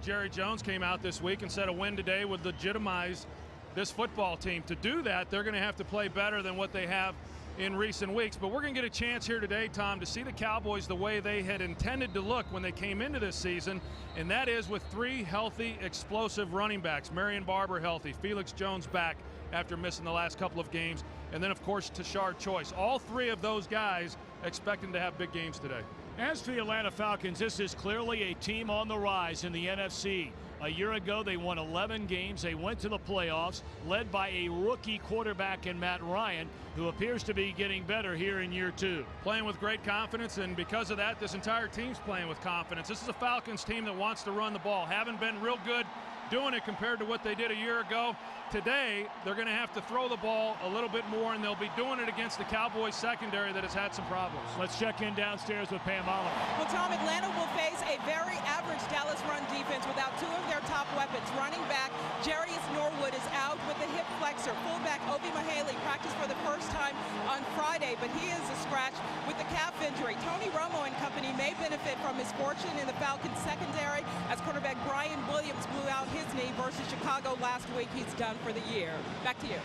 Jerry Jones came out this week and said a win today would legitimize this football team. To do that, they're going to have to play better than what they have in recent weeks. But we're going to get a chance here today, Tom, to see the Cowboys the way they had intended to look when they came into this season, and that is with 3 healthy, explosive running backs. Marion Barber healthy, Felix Jones back after missing the last couple of games, and then, of course, Tashard Choice. All 3 of those guys expecting to have big games today. As for the Atlanta Falcons, this is clearly a team on the rise in the NFC. A year ago, they won 11 games. They went to the playoffs, led by a rookie quarterback in Matt Ryan, who appears to be getting better here in year 2. Playing with great confidence, and because of that, this entire team's playing with confidence. This is a Falcons team that wants to run the ball. Haven't been real good doing it compared to what they did a year ago. Today, they're going to have to throw the ball a little bit more, and they'll be doing it against the Cowboys secondary that has had some problems. Let's check in downstairs with Pam Oliver. Well, Tom, Atlanta will face a very average Dallas run defense without 2 of their top weapons. Running back Jarius Norwood is out with a hip flexor. Fullback Obi Mahaley practiced for the first time on Friday, but he is a scratch with the calf injury. Tony Romo and company may benefit from his fortune in the Falcons secondary as quarterback Brian Williams blew out his knee versus Chicago last week. He's done for the year. Back to you.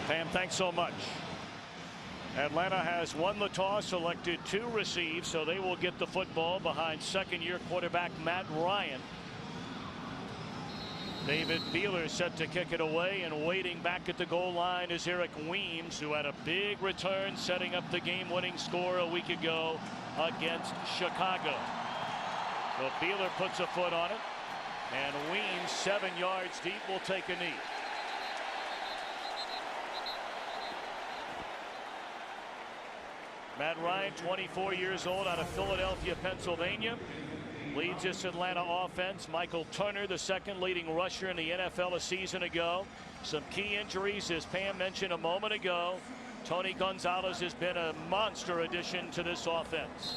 Pam, thanks so much. Atlanta has won the toss, selected to receive, so they will get the football behind second-year quarterback Matt Ryan. David Beeler set to kick it away, and waiting back at the goal line is Eric Weems, who had a big return setting up the game-winning score a week ago against Chicago. So Beeler puts a foot on it, and Weems, 7 yards deep, will take a knee. Matt Ryan, 24 years old, out of Philadelphia, Pennsylvania, leads this Atlanta offense. Michael Turner, the second leading rusher in the NFL a season ago. Some key injuries, as Pam mentioned a moment ago. Tony Gonzalez has been a monster addition to this offense.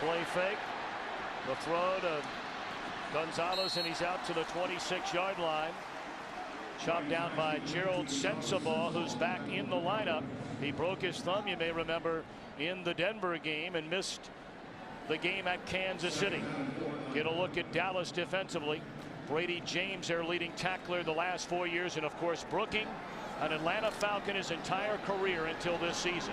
Play fake, the throw to Gonzalez, and he's out to the 26-yard line. Chopped down by Gerald Sensabaugh, who's back in the lineup. He broke his thumb, you may remember, in the Denver game and missed the game at Kansas City. Get a look at Dallas defensively. Brady James, their leading tackler the last 4 years, and of course Brooking, an Atlanta Falcon his entire career until this season.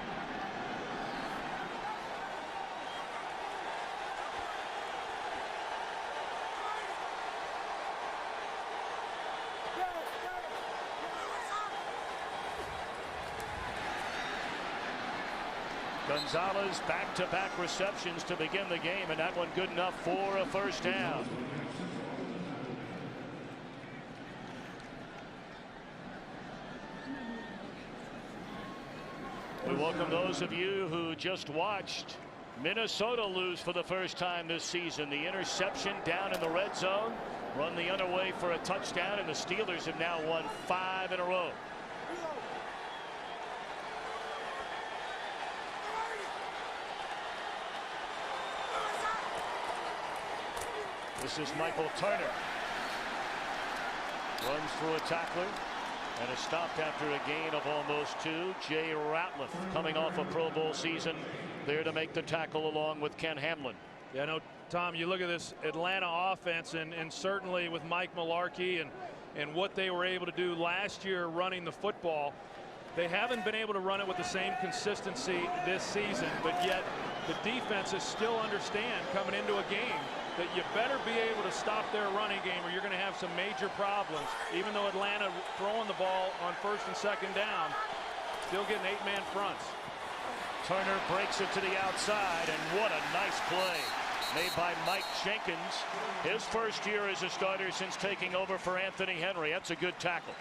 Gonzalez, back-to-back receptions to begin the game, and that one good enough for a first down. We welcome those of you who just watched Minnesota lose for the first time this season. The interception down in the red zone, run the other way for a touchdown, and the Steelers have now won 5 in a row. This is Michael Turner. Runs through a tackler and is stopped after a gain of almost 2. Jay Ratliff, coming off a Pro Bowl season, there to make the tackle along with Ken Hamlin. Yeah, no, Tom, you look at this Atlanta offense, and certainly with Mike Mularkey and what they were able to do last year running the football, they haven't been able to run it with the same consistency this season, but yet the defenses still understand coming into a game that you better be able to stop their running game or you're going to have some major problems. Even though Atlanta throwing the ball on first and second down, still getting 8-man fronts. Turner breaks it to the outside, and what a nice play made by Mike Jenkins. His first year as a starter since taking over for Anthony Henry. That's a good tackle.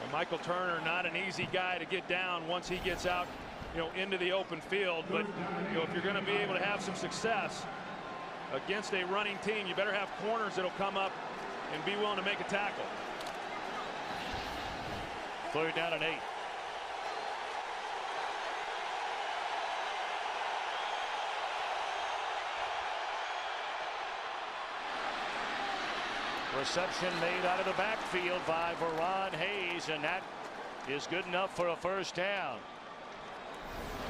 And Michael Turner, not an easy guy to get down once he gets out, into the open field. But if you're going to be able to have some success against a running team, you better have corners that'll come up and be willing to make a tackle. 3rd down and 8. Reception made out of the backfield by Veron Hayes, and that is good enough for a first down.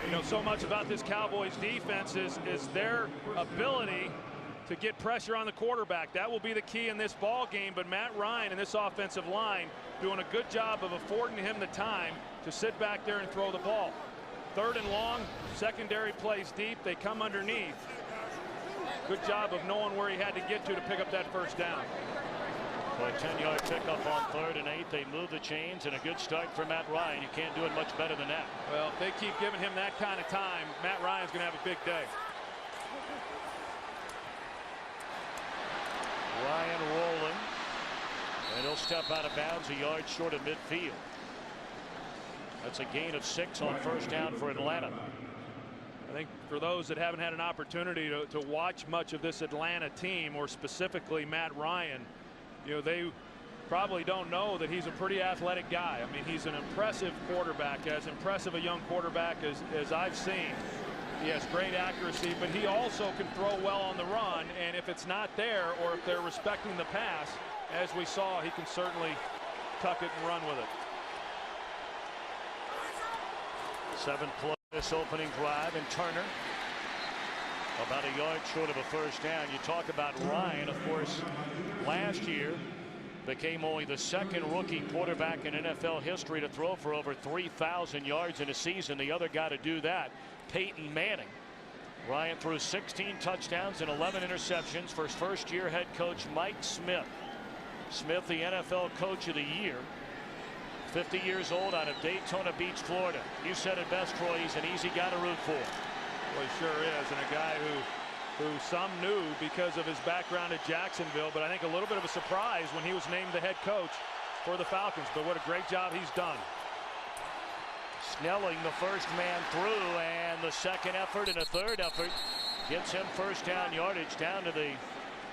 You know, so much about this Cowboys defense is their ability to get pressure on the quarterback. That will be the key in this ball game. But Matt Ryan and this offensive line doing a good job of affording him the time to sit back there and throw the ball. 3rd and long, secondary plays deep. They come underneath. Good job of knowing where he had to get to pick up that first down. A 10-yard pickup on 3rd and 8. They move the chains, and a good start for Matt Ryan. You can't do it much better than that. Well, if they keep giving him that kind of time, Matt Ryan's going to have a big day. Ryan rolling, and he'll step out of bounds a yard short of midfield. That's a gain of 6 on first down for Atlanta. I think for those that haven't had an opportunity to watch much of this Atlanta team, or specifically Matt Ryan, you know, they probably don't know that he's a pretty athletic guy. I mean, he's an impressive quarterback, as impressive a young quarterback as I've seen. He has great accuracy, but he also can throw well on the run, and if it's not there, or if they're respecting the pass, as we saw, he can certainly tuck it and run with it. 7 play this opening drive, and Turner about a yard short of a first down. You talk about Ryan, of course, last year became only the 2nd rookie quarterback in NFL history to throw for over 3,000 yards in a season. The other guy to do that, Peyton Manning. Ryan threw 16 touchdowns and 11 interceptions for his first-year head coach Mike Smith. Smith, the NFL Coach of the Year. 50 years old, out of Daytona Beach, Florida. You said it best, Troy. He's an easy guy to root for. Well, he sure is, and a guy who some knew because of his background at Jacksonville, but I think a little bit of a surprise when he was named the head coach for the Falcons. But what a great job he's done. Snelling, the first man through, and the second effort and a third effort gets him first down yardage down to the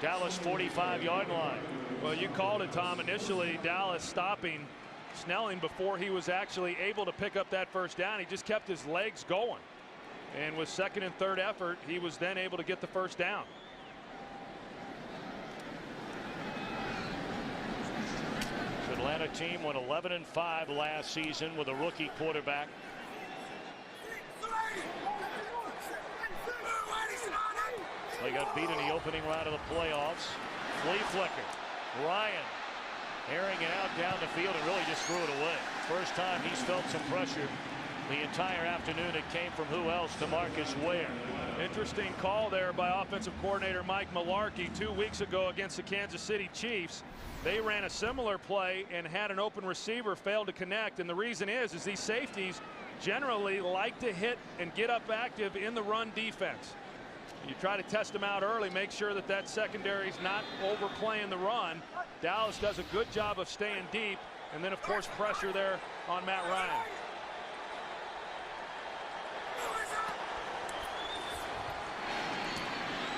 Dallas 45-yard line. Well, you called it, Tom. Initially, Dallas stopping Snelling before he was actually able to pick up that first down. He just kept his legs going. And with second and third effort, he was then able to get the first down. The Atlanta team went 11-5 last season with a rookie quarterback. They got beat in the opening round of the playoffs. Flea flicker. Ryan airing it out down the field and really just threw it away. First time he's felt some pressure the entire afternoon. It came from who else? DeMarcus Ware. Interesting call there by offensive coordinator Mike Mularkey 2 weeks ago against the Kansas City Chiefs. They ran a similar play and had an open receiver fail to connect, and the reason is these safeties generally like to hit and get up active in the run defense. You try to test them out early, make sure that secondary is not overplaying the run. Dallas does a good job of staying deep, and then of course pressure there on Matt Ryan.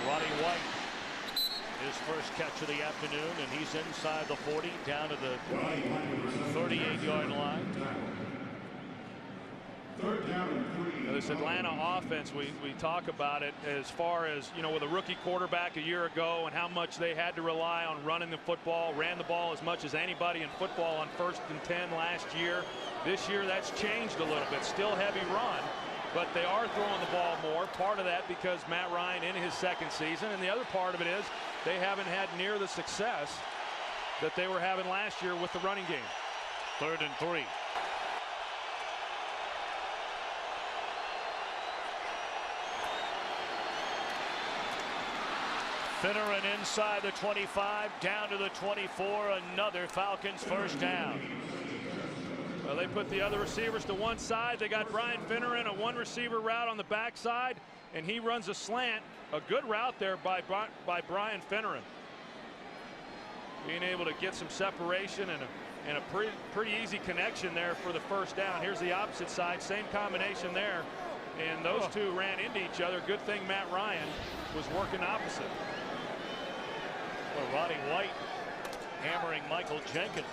Roddy White, his first catch of the afternoon, and he's inside the 40 down to the 38-yard line. Now, this Atlanta offense, we talk about it as far as, you know, with a rookie quarterback a year ago and how much they had to rely on running the football, ran the ball as much as anybody in football on 1st and 10 last year. This year that's changed a little bit. Still heavy run, but they are throwing the ball more. Part of that because Matt Ryan in his 2nd season, and the other part of it is they haven't had near the success that they were having last year with the running game. 3rd and 3. Finneran inside the 25, down to the 24, another Falcons first down. Well, they put the other receivers to one side. They got Brian Finneran, a one receiver route on the backside, and he runs a slant. A good route there by Brian Finneran. Being able to get some separation and a pretty easy connection there for the first down. Here's the opposite side, same combination there. And those two ran into each other. Good thing Matt Ryan was working opposite. Well, Roddy White hammering Michael Jenkins.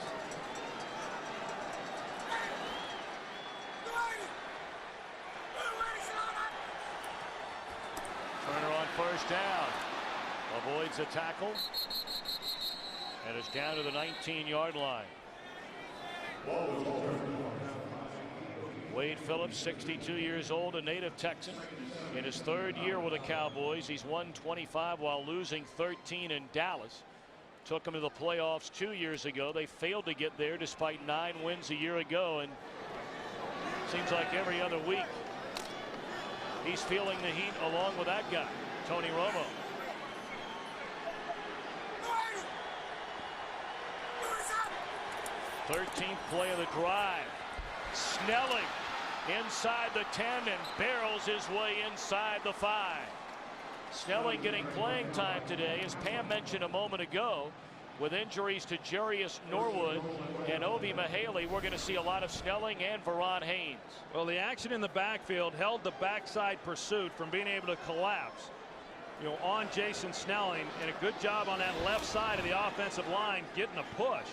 Turner on first down. Avoids a tackle. And it's down to the 19-yard line. Wade Phillips, 62 years old, a native Texan. In his third year with the Cowboys, he's won 25 while losing 13 in Dallas. Took them to the playoffs 2 years ago. They failed to get there despite 9 wins a year ago. And seems like every other week he's feeling the heat along with that guy, Tony Romo. Thirteenth play of the drive. Snelling inside the 10 and barrels his way inside the 5. Snelling getting playing time today, as Pam mentioned a moment ago. With injuries to Jarius Norwood and Obi Mahaley, we're going to see a lot of Snelling and Veron Haynes. Well, the action in the backfield held the backside pursuit from being able to collapse, on Jason Snelling, and a good job on that left side of the offensive line getting a push.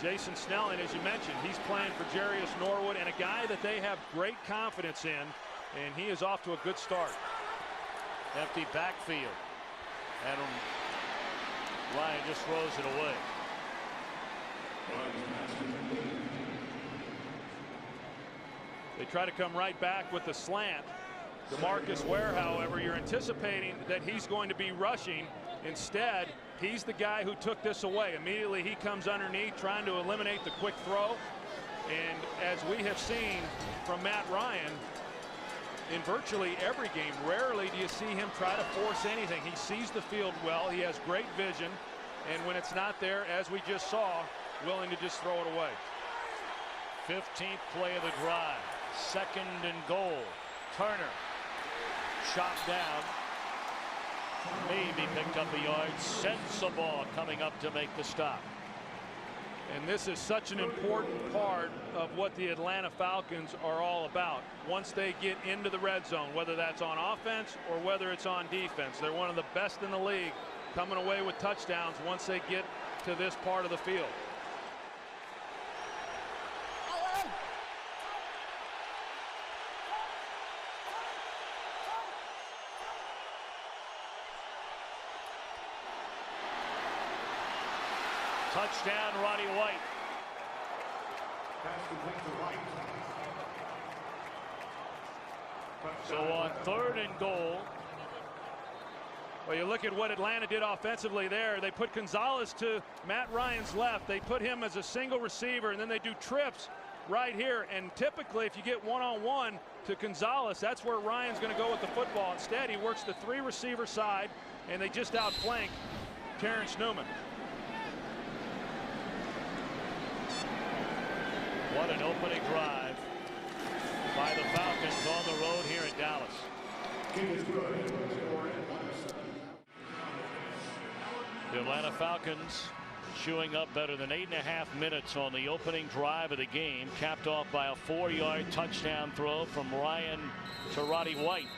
Jason Snelling, as you mentioned, he's playing for Jarius Norwood, and a guy that they have great confidence in, and he is off to a good start. Empty backfield, and Ryan just throws it away. They try to come right back with the slant. DeMarcus Ware, however, you're anticipating that he's going to be rushing. Instead, he's the guy who took this away. Immediately he comes underneath trying to eliminate the quick throw. And as we have seen from Matt Ryan in virtually every game, rarely do you see him try to force anything. He sees the field well. He has great vision. And when it's not there, as we just saw, willing to just throw it away. 15th play of the drive. 2nd and goal. Turner shot down. Maybe picked up a yard. Sensabaugh coming up to make the stop. And this is such an important part of what the Atlanta Falcons are all about. Once they get into the red zone, whether that's on offense or whether it's on defense, they're one of the best in the league coming away with touchdowns once they get to this part of the field. Touchdown, Roddy White. So on 3rd and goal. Well, you look at what Atlanta did offensively there. They put Gonzalez to Matt Ryan's left. They put him as a single receiver, and then they do trips right here. And typically, if you get one-on-one to Gonzalez, that's where Ryan's going to go with the football. Instead, he works the 3-receiver side, and they just outflank Terrence Newman. What an opening drive by the Falcons on the road here in Dallas. The Atlanta Falcons chewing up better than 8.5 minutes on the opening drive of the game, capped off by a 4-yard touchdown throw from Ryan to Roddy White.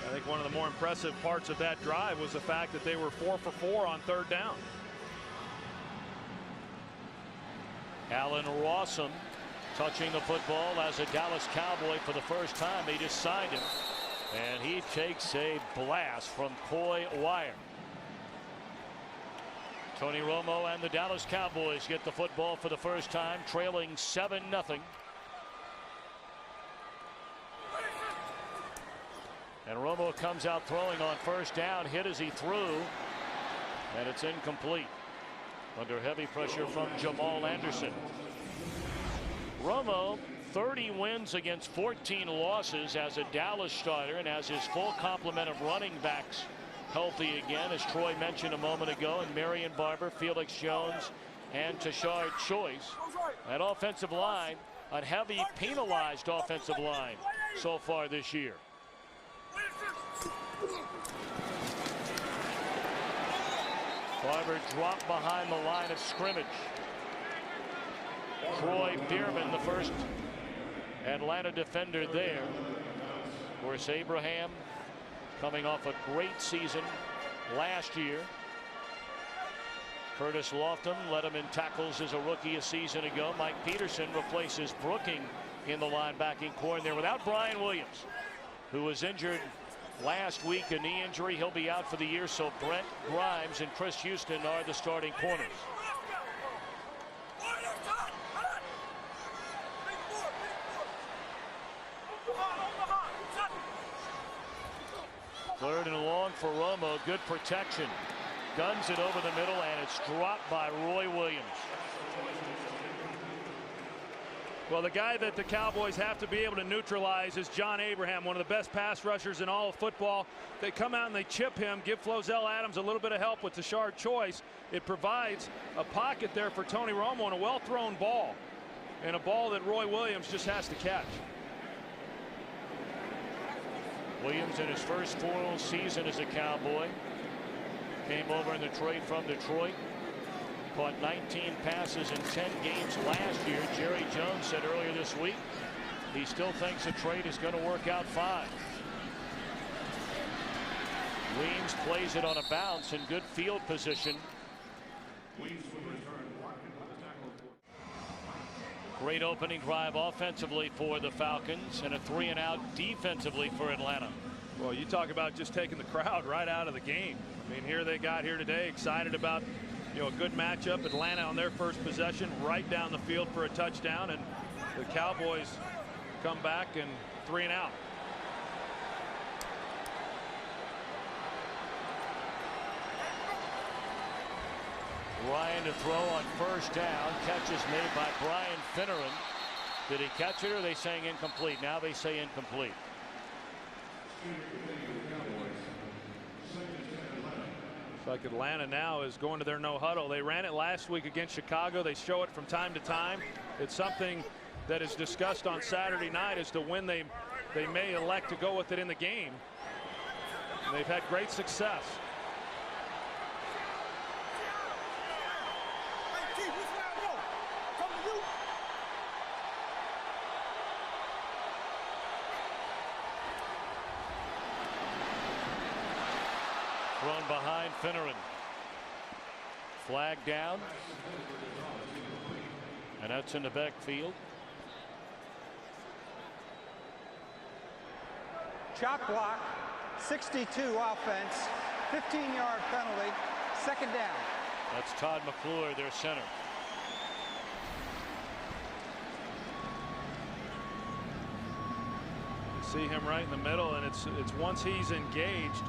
I think one of the more impressive parts of that drive was the fact that they were 4 for 4 on 3rd down. Allen Rawson touching the football as a Dallas Cowboy for the first time. They just signed him, and he takes a blast from Coy Wire. Tony Romo and the Dallas Cowboys get the football for the first time, trailing 7-0. And Romo comes out throwing on 1st down, hit as he threw, and it's incomplete. Under heavy pressure from Jamal Anderson. Romo, 30 wins against 14 losses as a Dallas starter, and has his full complement of running backs healthy again, as Troy mentioned a moment ago, and Marion Barber, Felix Jones, and Tashard Choice. That offensive line, a heavy penalized offensive line so far this year. Barber dropped behind the line of scrimmage. Troy Bierman, the first Atlanta defender there. Of course, Abraham coming off a great season last year. Curtis Lofton led him in tackles as a rookie a season ago. Mike Peterson replaces Brooking in the linebacking core, and they're without Brian Williams, who was injured last week, a knee injury. He'll be out for the year, so Brent Grimes and Chris Houston are the starting corners. Third and long for Romo. Good protection. Guns it over the middle, and it's dropped by Roy Williams. Well, the guy that the Cowboys have to be able to neutralize is John Abraham, one of the best pass rushers in all of football. They come out and they chip him, give Flozell Adams a little bit of help with Tashard Choice. It provides a pocket there for Tony Romo and a well-thrown ball, and a ball that Roy Williams just has to catch. Williams in his first full season as a Cowboy came over in the trade from Detroit. Caught 19 passes in 10 games last year. Jerry Jones said earlier this week he still thinks the trade is going to work out fine. Weems plays it on a bounce in good field position. Great opening drive offensively for the Falcons, and a 3-and-out defensively for Atlanta. Well, you talk about just taking the crowd right out of the game. I mean, here they got here today, excited about, you know, a good matchup. Atlanta on their first possession, right down the field for a touchdown, and the Cowboys come back and 3-and-out. Ryan to throw on first down. Catch is made by Brian Finneran. Did he catch it, or are they saying incomplete? Now they say incomplete. It's like Atlanta now is going to their no huddle. They ran it last week against Chicago. They show it from time to time. It's something that is discussed on Saturday night as to when they may elect to go with it in the game. And they've had great success. Thrown behind Finneran. Flag down. And that's in the backfield. Chop block, 62 offense, 15-yard penalty, second down. That's Todd McClure, their center. You see him right in the middle, and it's once he's engaged.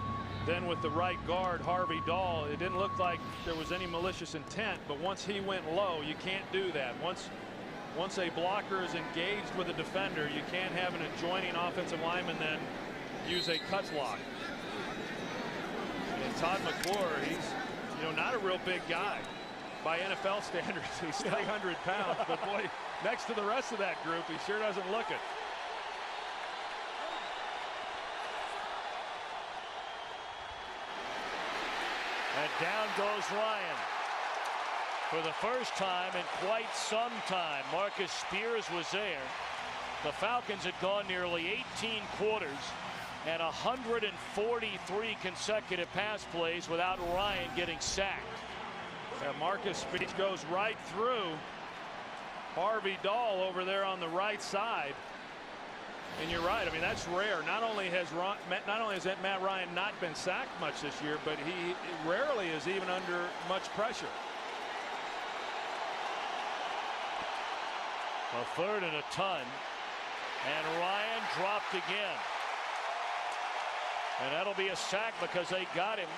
Then with the right guard, Harvey Dahl, it didn't look like there was any malicious intent, but once he went low, you can't do that. Once a blocker is engaged with a defender, you can't have an adjoining offensive lineman then use a cut block. And Todd McClure, he's, you know, not a real big guy by NFL standards. He's 300 pounds, but boy, next to the rest of that group, he sure doesn't look it. And down goes Ryan. For the first time in quite some time, Marcus Spears was there. The Falcons had gone nearly 18 quarters and 143 consecutive pass plays without Ryan getting sacked. Marcus Spears goes right through Harvey Dahl over there on the right side. And you're right. I mean, that's rare. Not only has Matt Ryan not been sacked much this year, but he rarely is even under much pressure. A third and a ton, and Ryan dropped again. And that'll be a sack because they got him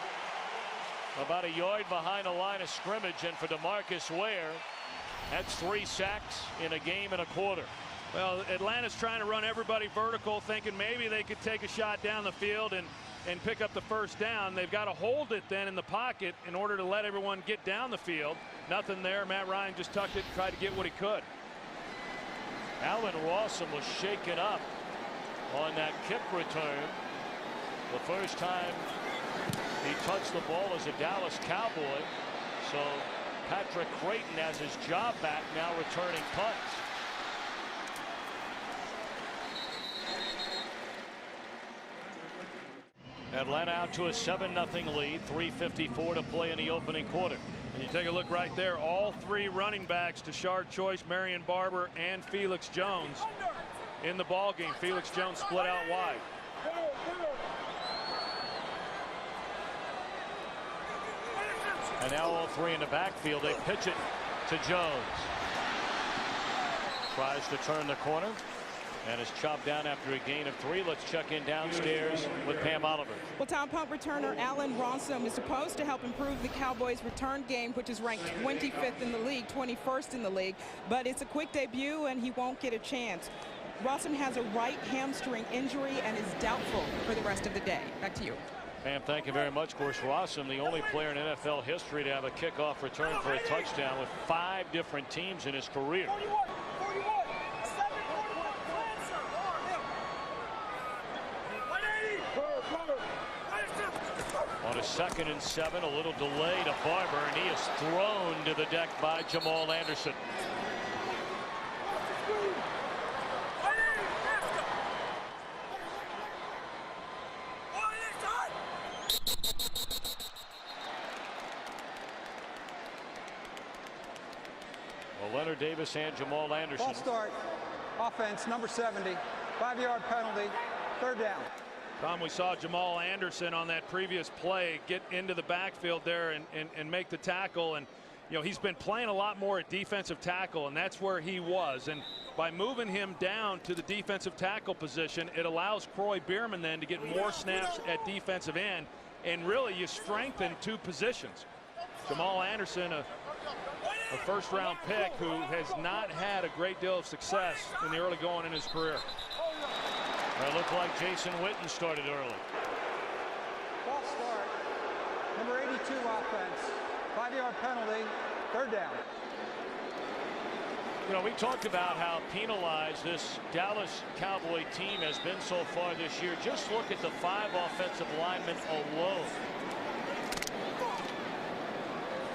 about a yard behind the line of scrimmage. And for DeMarcus Ware, that's 3 sacks in a game and a quarter. Well, Atlanta's trying to run everybody vertical, thinking maybe they could take a shot down the field and pick up the first down. They've got to hold it then in the pocket in order to let everyone get down the field. Nothing there. Matt Ryan just tucked it and tried to get what he could. Allen Rawson was shaken up on that kick return. The first time he touched the ball as a Dallas Cowboy. So Patrick Creighton has his job back, now returning punts. Atlanta out to a 7-0 lead. 3:54 to play in the opening quarter. And you take a look right there, all 3 running backs, Tashard Choice, Marion Barber, and Felix Jones in the ball game. Felix Jones split out wide. And now all three in the backfield. They pitch it to Jones. Tries to turn the corner and is chopped down after a gain of 3. Let's check in downstairs with Pam Oliver. Well, Tom, punt returner Alan Ronsom is supposed to help improve the Cowboys' return game, which is ranked 25th in the league, 21st in the league. But it's a quick debut, and he won't get a chance. Ronsom has a right hamstring injury and is doubtful for the rest of the day. Back to you. Pam, thank you very much. Of course, Ronsom, the only player in NFL history to have a kickoff return for a touchdown with 5 different teams in his career. On a 2nd and 7, a little delay to Barber, and he is thrown to the deck by Jamal Anderson. Well, Leonard Davis and Jamal Anderson. Ball start. Offense, number 70. 5-yard penalty. 3rd down. Tom, we saw Jamal Anderson on that previous play get into the backfield there and make the tackle. And, you know, he's been playing a lot more at defensive tackle, and that's where he was. And by moving him down to the defensive tackle position, it allows Croy Bierman then to get more snaps at defensive end. And really, you strengthen 2 positions. Jamal Anderson, a first-round pick who has not had a great deal of success in the early going in his career. It looked like Jason Witten started early. Ball start. Number 82 offense. 5-yard penalty. 3rd down. You know, we talked about how penalized this Dallas Cowboy team has been so far this year. Just look at the 5 offensive linemen alone.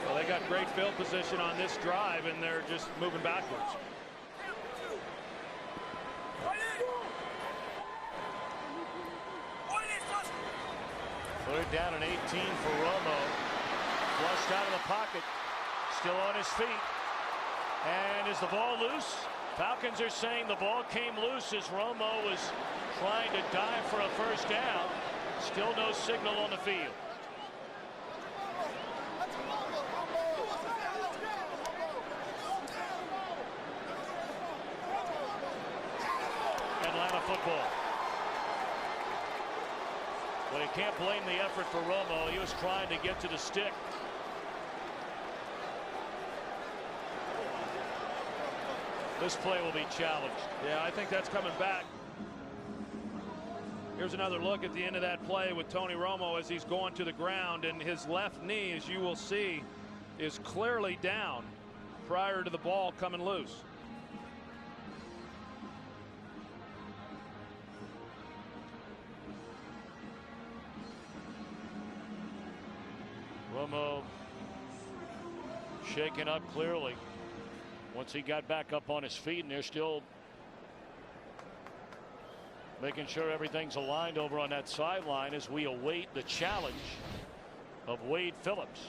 Well, they got great field position on this drive, and they're just moving backwards. Third down and 18 for Romo. Flushed out of the pocket. Still on his feet. And is the ball loose? Falcons are saying the ball came loose as Romo was trying to dive for a first down. Still no signal on the field. Atlanta football. Well, you can't blame the effort for Romo. He was trying to get to the stick. This play will be challenged. Yeah, I think that's coming back. Here's another look at the end of that play with Tony Romo as he's going to the ground, and his left knee, as you will see, is clearly down prior to the ball coming loose. Romo shaken up clearly once he got back up on his feet, and they're still making sure everything's aligned over on that sideline as we await the challenge of Wade Phillips.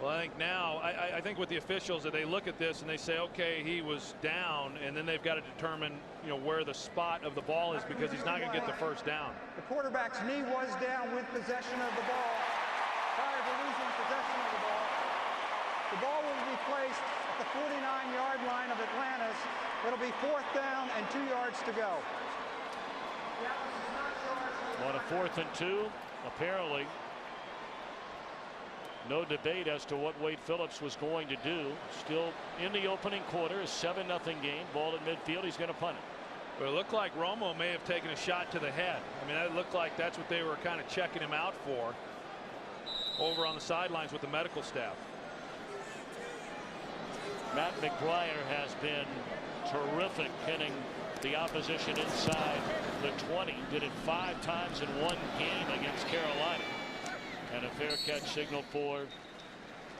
Well, I think now, I think with the officials, that they look at this and they say, okay, he was down, and then they've got to determine, you know, where the spot of the ball is, because he's not going to get the first down. The quarterback's knee was down with possession of the ball. Prior to losing possession of the ball, the ball will be placed at the 49-yard line of Atlanta's. It'll be 4th down and 2 yards to go. On a 4th and 2, apparently no debate as to what Wade Phillips was going to do. Still in the opening quarter, a 7-0 game. Ball at midfield. He's going to punt it. Well, it looked like Romo may have taken a shot to the head. I mean, it looked like that's what they were kind of checking him out for over on the sidelines with the medical staff. Matt McBriar has been terrific hitting the opposition inside the 20. Did it 5 times in one game against Carolina. And a fair catch signal for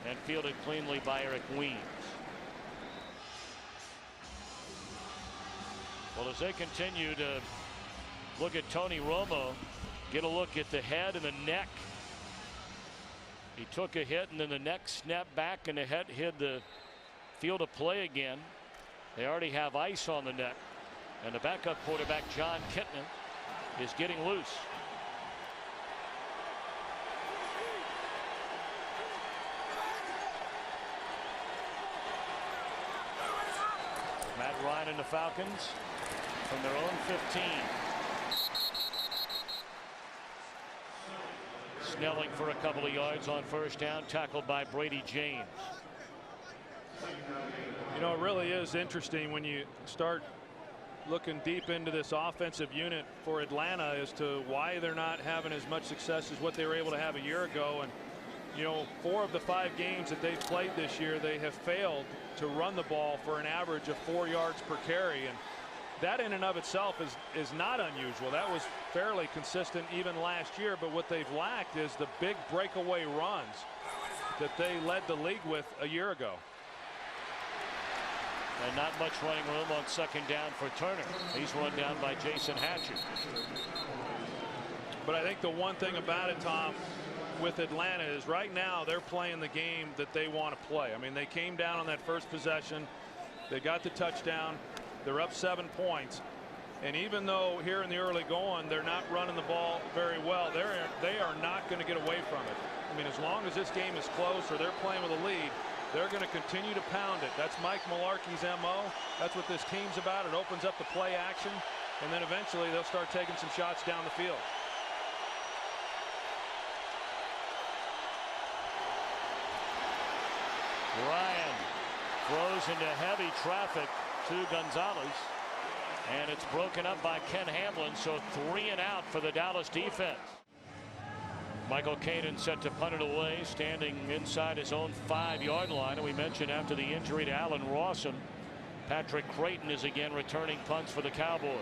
and fielded cleanly by Eric Weems. Well, as they continue to look at Tony Romo, get a look at the head and the neck. He took a hit, and then the neck snapped back, and the head hit the field of play again. They already have ice on the neck, and the backup quarterback John Kitna is getting loose. Matt Ryan and the Falcons from their own 15. Snelling for a couple of yards on first down, tackled by Brady James. You know, it really is interesting when you start looking deep into this offensive unit for Atlanta as to why they're not having as much success as what they were able to have a year ago. And you know, 4 of the 5 games that they've played this year, they have failed to run the ball for an average of 4 yards per carry, and that in and of itself is not unusual. That was fairly consistent even last year, but what they've lacked is the big breakaway runs that they led the league with a year ago. And not much running room on second down for Turner. He's run down by Jason Hatcher. But I think the one thing about it, Tom, with Atlanta is right now they're playing the game that they want to play. I mean, they came down on that first possession. They got the touchdown. They're up 7 points. And even though here in the early going they're not running the ball very well, they are not going to get away from it. I mean, as long as this game is close or they're playing with a lead, they're going to continue to pound it. That's Mike Mularkey's MO. That's what this team's about. It opens up the play action, and then eventually they'll start taking some shots down the field. Ryan throws into heavy traffic to Gonzalez, and it's broken up by Ken Hamlin, so 3 and out for the Dallas defense. Michael Caden set to punt it away, standing inside his own 5-yard line. And we mentioned after the injury to Allen Rawson, Patrick Creighton is again returning punts for the Cowboys.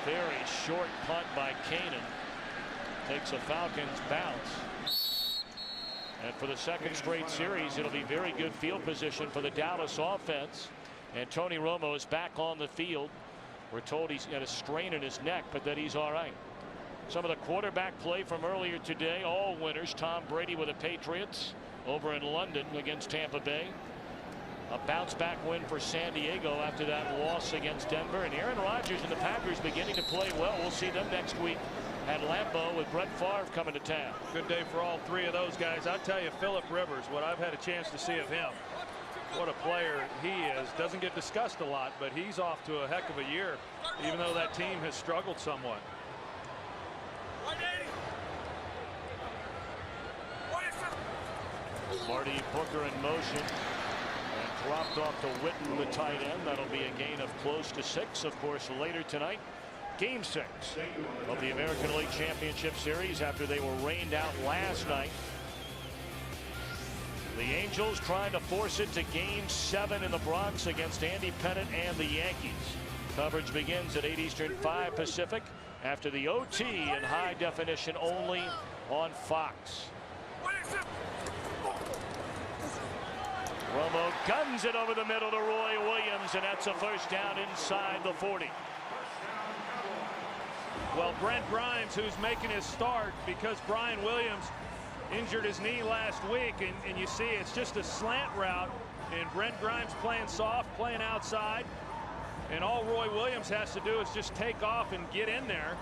Very short punt by Caden. Takes a Falcons bounce. And for the second straight series, it'll be very good field position for the Dallas offense. And Tony Romo is back on the field. We're told he's got a strain in his neck, but that he's all right. Some of the quarterback play from earlier today, all winners. Tom Brady with the Patriots over in London against Tampa Bay. A bounce back win for San Diego after that loss against Denver. And Aaron Rodgers and the Packers beginning to play well. We'll see them next week at Lambeau with Brett Favre coming to town. Good day for all 3 of those guys. I'll tell you, Phillip Rivers, what I've had a chance to see of him, what a player he is. Doesn't get discussed a lot, but he's off to a heck of a year, even though that team has struggled somewhat. Marty Booker in motion and dropped off to Witten, the tight end. That'll be a gain of close to 6. Of course, later tonight, Game 6 of the American League Championship Series after they were rained out last night. The Angels trying to force it to Game 7 in the Bronx against Andy Pettitte and the Yankees. Coverage begins at 8 Eastern, 5 Pacific after the OT in high definition only on Fox. Romo guns it over the middle to Roy Williams, and that's a first down inside the 40. Well, Brent Grimes, who's making his start because Brian Williams injured his knee last week, and you see it's just a slant route, and Brent Grimes playing soft, playing outside, and all Roy Williams has to do is just take off and get in there.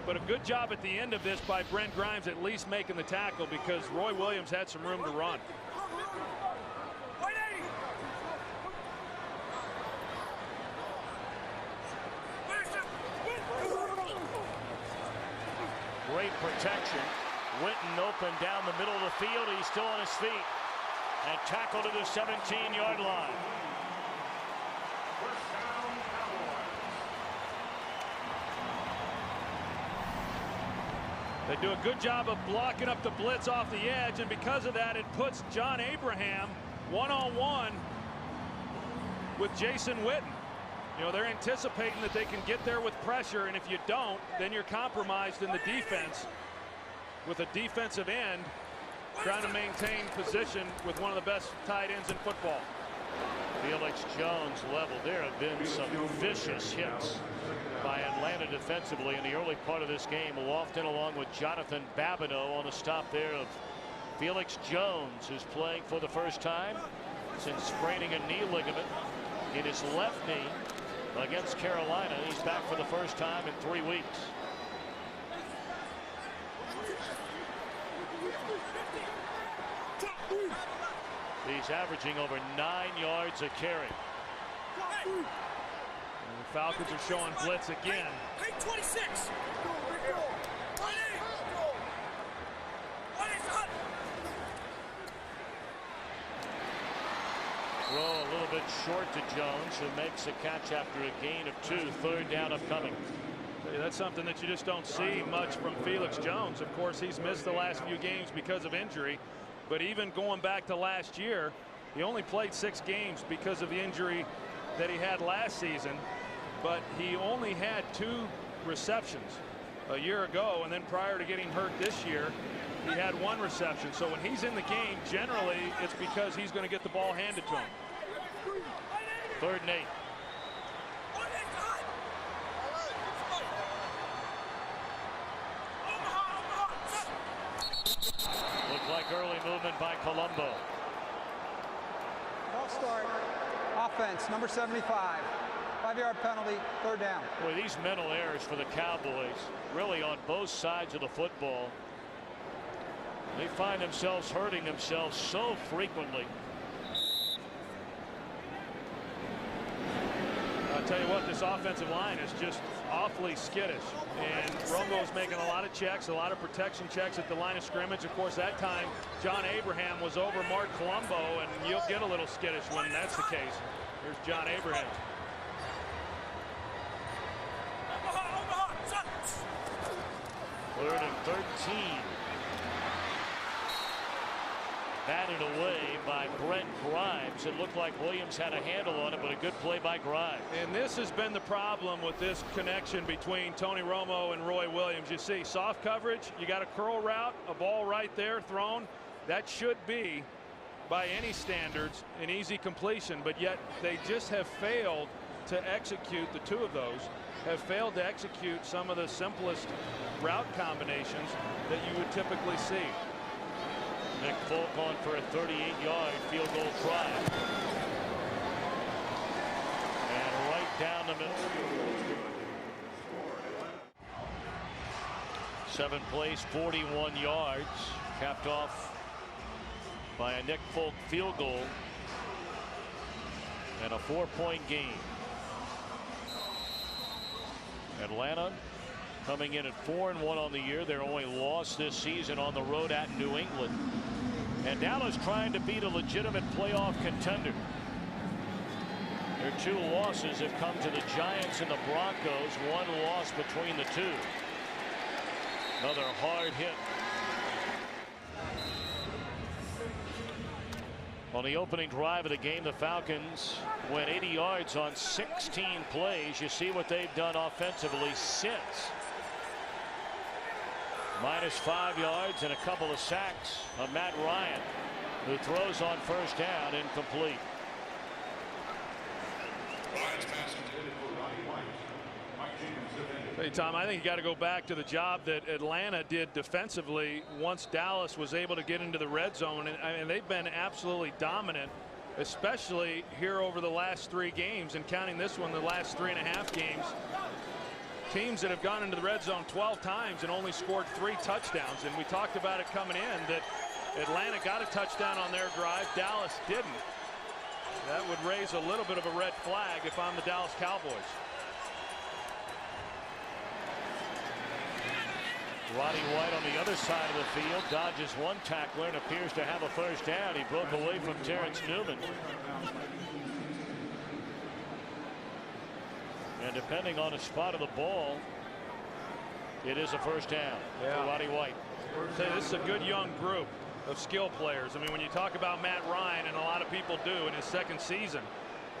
But a good job at the end of this by Brent Grimes at least making the tackle, because Roy Williams had some room to run. Great protection. Witten open down the middle of the field. He's still on his feet and tackled to the 17-yard line. They do a good job of blocking up the blitz off the edge, and because of that, it puts John Abraham one-on-one with Jason Witten. You know, they're anticipating that they can get there with pressure, and if you don't, then you're compromised in the defense with a defensive end trying to maintain position with one of the best tight ends in football. Felix Jones level. There have been some vicious hits by Atlanta defensively in the early part of this game. Lofton along with Jonathan Babineau on the stop there of Felix Jones, who's playing for the first time since spraining a knee ligament in his left knee against Carolina. He's back for the first time in 3 weeks. He's averaging over 9 yards a carry. And the Falcons are showing blitz again. 26. Throw a little bit short to Jones, who makes a catch after a gain of 2. 3rd down upcoming. That's something that you just don't see much from Felix Jones. Of course, he's missed the last few games because of injury. But even going back to last year, he only played 6 games because of the injury that he had last season. But he only had 2 receptions a year ago. And then prior to getting hurt this year, he had 1 reception. So when he's in the game, generally, it's because he's going to get the ball handed to him. 3rd and 8. Looked like early movement by Colombo. False start. Offense, number 75. 5-yard penalty, 3rd down. Boy, these mental errors for the Cowboys, really on both sides of the football. They find themselves hurting themselves so frequently. I'll tell you what, this offensive line is just awfully skittish. And Romo's making a lot of checks, a lot of protection checks at the line of scrimmage. Of course, that time, John Abraham was over Mark Colombo, and you'll get a little skittish when that's the case. Here's John Abraham. 3rd and 13. Batted away by Brent Grimes. It looked like Williams had a handle on it, but a good play by Grimes. And this has been the problem with this connection between Tony Romo and Roy Williams. You see soft coverage, you got a curl route, a ball right there thrown. That should be, by any standards, an easy completion, but yet they just have failed to execute. The 2 of those have failed to execute some of the simplest route combinations that you would typically see. Nick Folk on for a 38-yard field goal try. And right down the middle. 7 plays, 41 yards, capped off by a Nick Folk field goal and a 4-point game. Atlanta coming in at 4-1 on the year. Their only loss this season on the road at New England. And Dallas trying to beat a legitimate playoff contender. Their 2 losses have come to the Giants and the Broncos. 1 loss between the 2. Another hard hit. On the opening drive of the game, the Falcons went 80 yards on 16 plays. You see what they've done offensively since. -5 yards and a couple of sacks on Matt Ryan, who throws on 1st down, incomplete. Hey, Tom, I think you got to go back to the job that Atlanta did defensively once Dallas was able to get into the red zone. And they've been absolutely dominant, especially here over the last 3 games, and counting this one, the last 3.5 games. Teams that have gone into the red zone 12 times and only scored 3 touchdowns. And we talked about it coming in that Atlanta got a touchdown on their drive. Dallas didn't. That would raise a little bit of a red flag if I'm the Dallas Cowboys. Roddy White on the other side of the field dodges 1 tackler and appears to have a 1st down. He broke away from Terrence Newman. And depending on the spot of the ball, it is a 1st down for Roddy White. This is a good young group of skill players. I mean, when you talk about Matt Ryan, and a lot of people do in his 2nd season,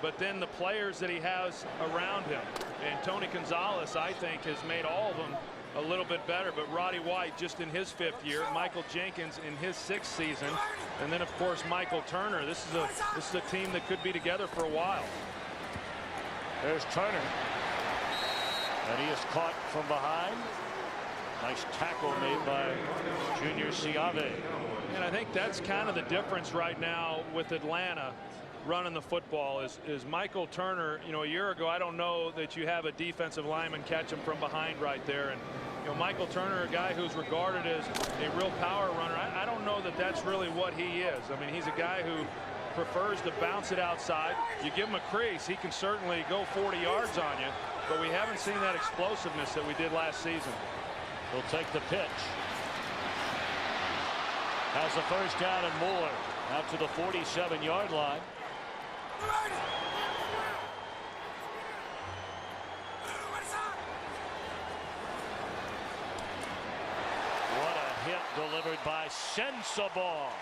but then the players that he has around him, and Tony Gonzalez, I think, has made all of them a little bit better. But Roddy White just in his 5th year, Michael Jenkins in his 6th season, and then of course Michael Turner. This is a team that could be together for a while. There's Turner, and he is caught from behind. Nice tackle made by Junior Seave. And I think that's kind of the difference right now with Atlanta. running the football is Michael Turner. You know, a year ago, I don't know that you have a defensive lineman catch him from behind right there. And you know, Michael Turner, a guy who's regarded as a real power runner, I don't know that that's really what he is. I mean, he's a guy who prefers to bounce it outside. You give him a crease, he can certainly go 40 yards on you, but we haven't seen that explosiveness that we did last season. He'll take the pitch. Has a first down and more out to the 47-yard line. What a hit delivered by Sensabaugh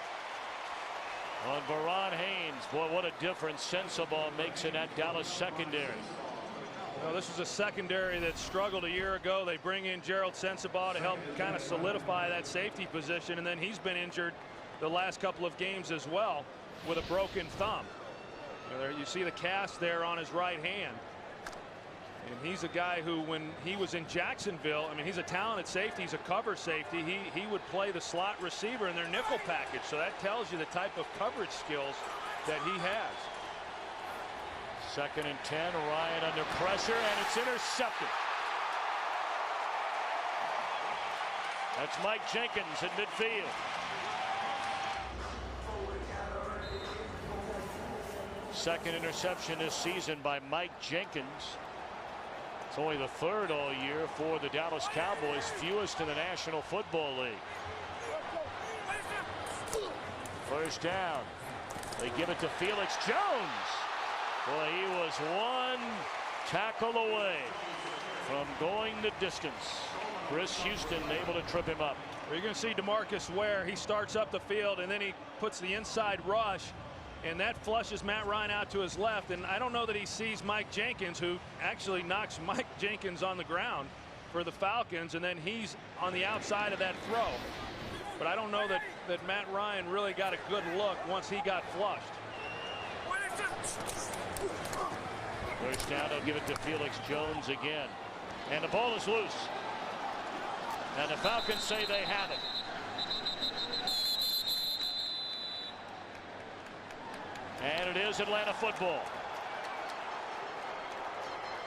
on Verron Haynes. Boy, what a difference Sensabaugh makes in that Dallas secondary. Well, this was a secondary that struggled a year ago. They bring in Gerald Sensabaugh to help kind of solidify that safety position, and then he's been injured the last couple of games as well with a broken thumb. There you see the cast there on his right hand. And he's a guy who, when he was in Jacksonville, I mean, he's a talented safety. He's a cover safety. He would play the slot receiver in their nickel package. So that tells you the type of coverage skills that he has. 2nd and 10. Ryan under pressure, and it's intercepted. That's Mike Jenkins in midfield. Second interception this season by Mike Jenkins. It's only the 3rd all year for the Dallas Cowboys, fewest in the National Football League. First down. They give it to Felix Jones. Boy, he was one tackle away from going the distance. Chris Houston able to trip him up. Well, you're going to see DeMarcus Ware. He starts up the field, and then he puts the inside rush, and that flushes Matt Ryan out to his left. And I don't know that he sees Mike Jenkins, who actually knocks Mike Jenkins on the ground for the Falcons, and then he's on the outside of that throw. But I don't know that Matt Ryan really got a good look once he got flushed. First down, they'll give it to Felix Jones again. And the ball is loose. And the Falcons say they have it. And it is Atlanta football.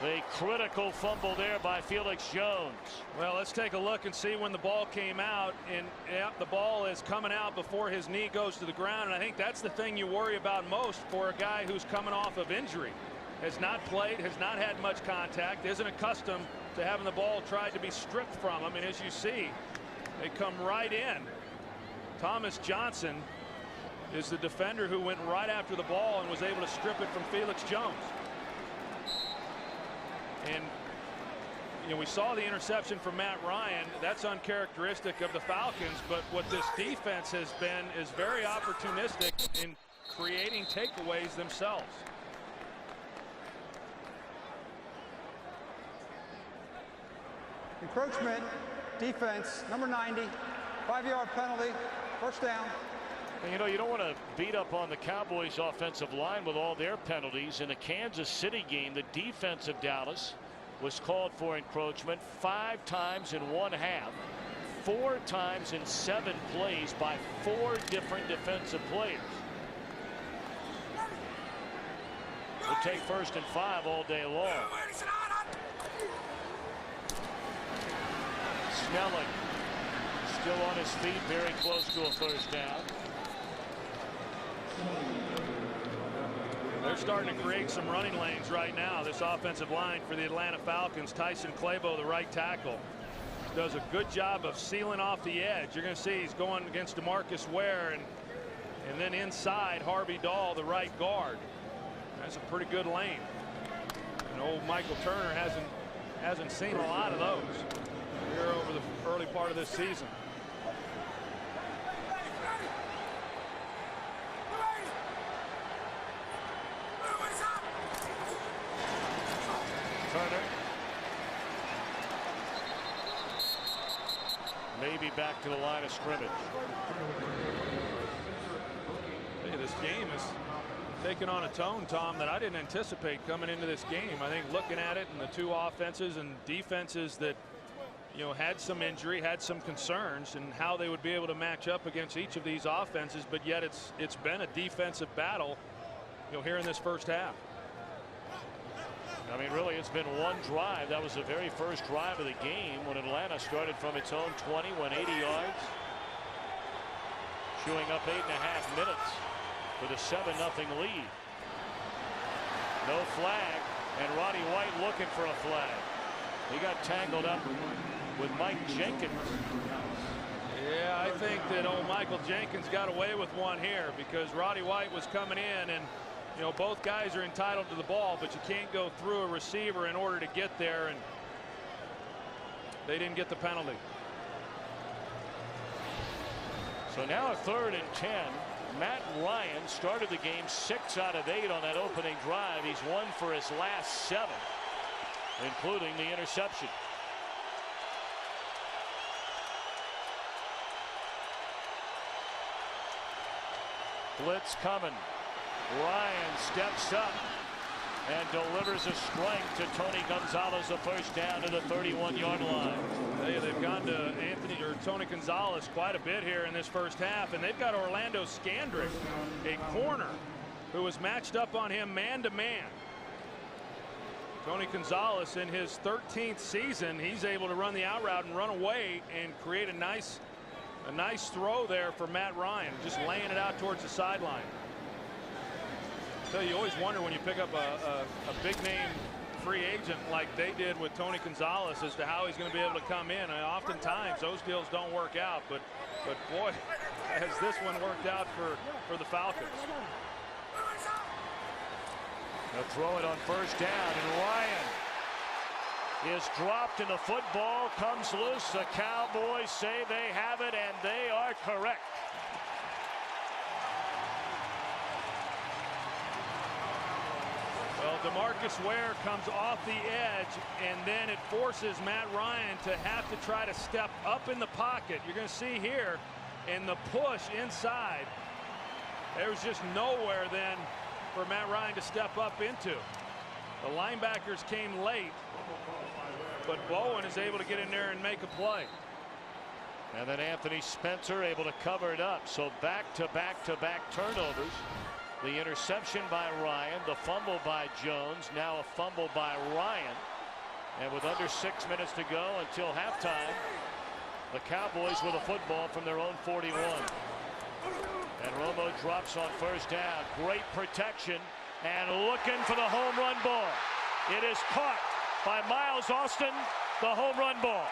The critical fumble there by Felix Jones. Well, let's take a look and see when the ball came out. And yeah, the ball is coming out before his knee goes to the ground. And I think that's the thing you worry about most for a guy who's coming off of injury. Has not played, has not had much contact, isn't accustomed to having the ball tried to be stripped from him. And as you see, they come right in. Thomas Johnson is the defender who went right after the ball and was able to strip it from Felix Jones. And you know, we saw the interception from Matt Ryan. That's uncharacteristic of the Falcons, but what this defense has been is very opportunistic in creating takeaways themselves. Encroachment, defense, number 90, 5-yard penalty, first down. And you know, you don't want to beat up on the Cowboys offensive line with all their penalties. In the Kansas City game, the defense of Dallas was called for encroachment 5 times in one half, 4 times in 7 plays by 4 different defensive players. We'll take 1st and 5 all day long. Snelling still on his feet, very close to a first down. They're starting to create some running lanes right now, this offensive line for the Atlanta Falcons. Tyson Clabo, the right tackle, does a good job of sealing off the edge. You're going to see he's going against DeMarcus Ware, and then inside Harvey Dahl, the right guard. That's a pretty good lane. And old Michael Turner hasn't seen a lot of those here over the early part of this season. Turner maybe back to the line of scrimmage. Hey, this game is taking on a tone, Tom, that I didn't anticipate coming into this game. I think looking at it and the two offenses and defenses that, you know, had some injury, had some concerns, and how they would be able to match up against each of these offenses, but yet it's been a defensive battle here in this first half. I mean, really, it's been one drive. That was the very first drive of the game when Atlanta started from its own 20, went 80 yards, chewing up 8.5 minutes with a 7-0 lead. No flag, and Roddy White looking for a flag. He got tangled up with Mike Jenkins. Yeah, I think that old Michael Jenkins got away with one here because Roddy White was coming in, and both guys are entitled to the ball, but you can't go through a receiver in order to get there, and they didn't get the penalty. So now a 3rd and 10. Matt Ryan started the game 6 out of 8 on that opening drive. He's won for his last 7, including the interception. Blitz coming. Ryan steps up and delivers a strike to Tony Gonzalez, the first down to the 31-yard line. They've gone to Tony Gonzalez quite a bit here in this first half, and they've got Orlando Scandrick, a corner, who was matched up on him man-to-man. Tony Gonzalez, in his 13th season, he's able to run the out route and run away and create a nice throw there for Matt Ryan, just laying it out towards the sideline. So you always wonder when you pick up a big name free agent like they did with Tony Gonzalez as to how he's going to be able to come in. And oftentimes those deals don't work out, but boy, has this one worked out for the Falcons. They'll throw it on first down, and Ryan is dropped, and the football comes loose. The Cowboys say they have it, and they are correct. Well, DeMarcus Ware comes off the edge, and then it forces Matt Ryan to have to try to step up in the pocket. You're going to see here in the push inside, there's just nowhere then for Matt Ryan to step up into. The linebackers came late, but Bowen is able to get in there and make a play. And then Anthony Spencer able to cover it up. So back-to-back turnovers. The interception by Ryan, the fumble by Jones, now a fumble by Ryan. And with under 6 minutes to go until halftime, the Cowboys with a football from their own 41. And Romo drops on first down. Great protection and looking for the home run ball. It is caught by Miles Austin, the home run ball.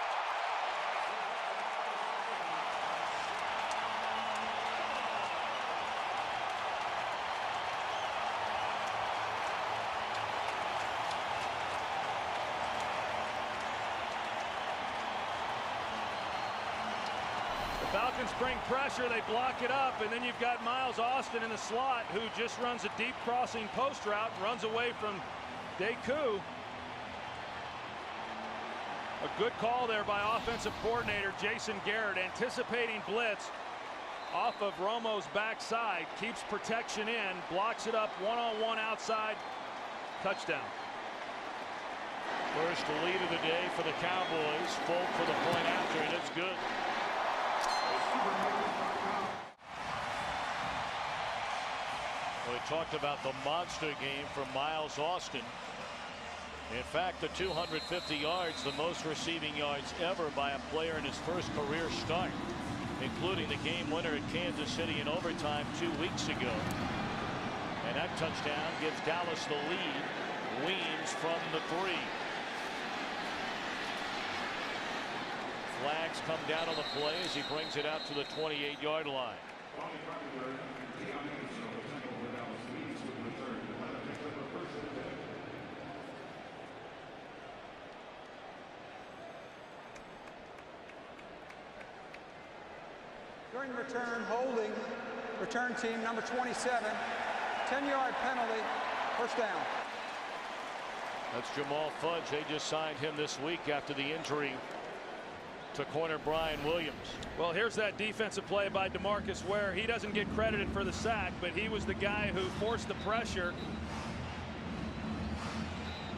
Falcons bring pressure, they block it up, and then you've got Miles Austin in the slot, who just runs a deep crossing post route and runs away from Deku. A good call there by offensive coordinator Jason Garrett, anticipating blitz off of Romo's backside, keeps protection in, blocks it up one-on-one outside, touchdown. First lead of the day for the Cowboys. Full for the point after, and it's good. We talked about the monster game from Miles Austin. In fact, the 250 yards, the most receiving yards ever by a player in his first career start, including the game winner at Kansas City in overtime 2 weeks ago. And that touchdown gives Dallas the lead. Weems from the 3. Flags come down on the play as he brings it out to the 28-yard line. During return, holding return team number 27, 10-yard penalty, first down. That's Jamal Fudge. They just signed him this week after the injury to corner Brian Williams. Well, here's that defensive play by DeMarcus Ware. He doesn't get credited for the sack, but he was the guy who forced the pressure.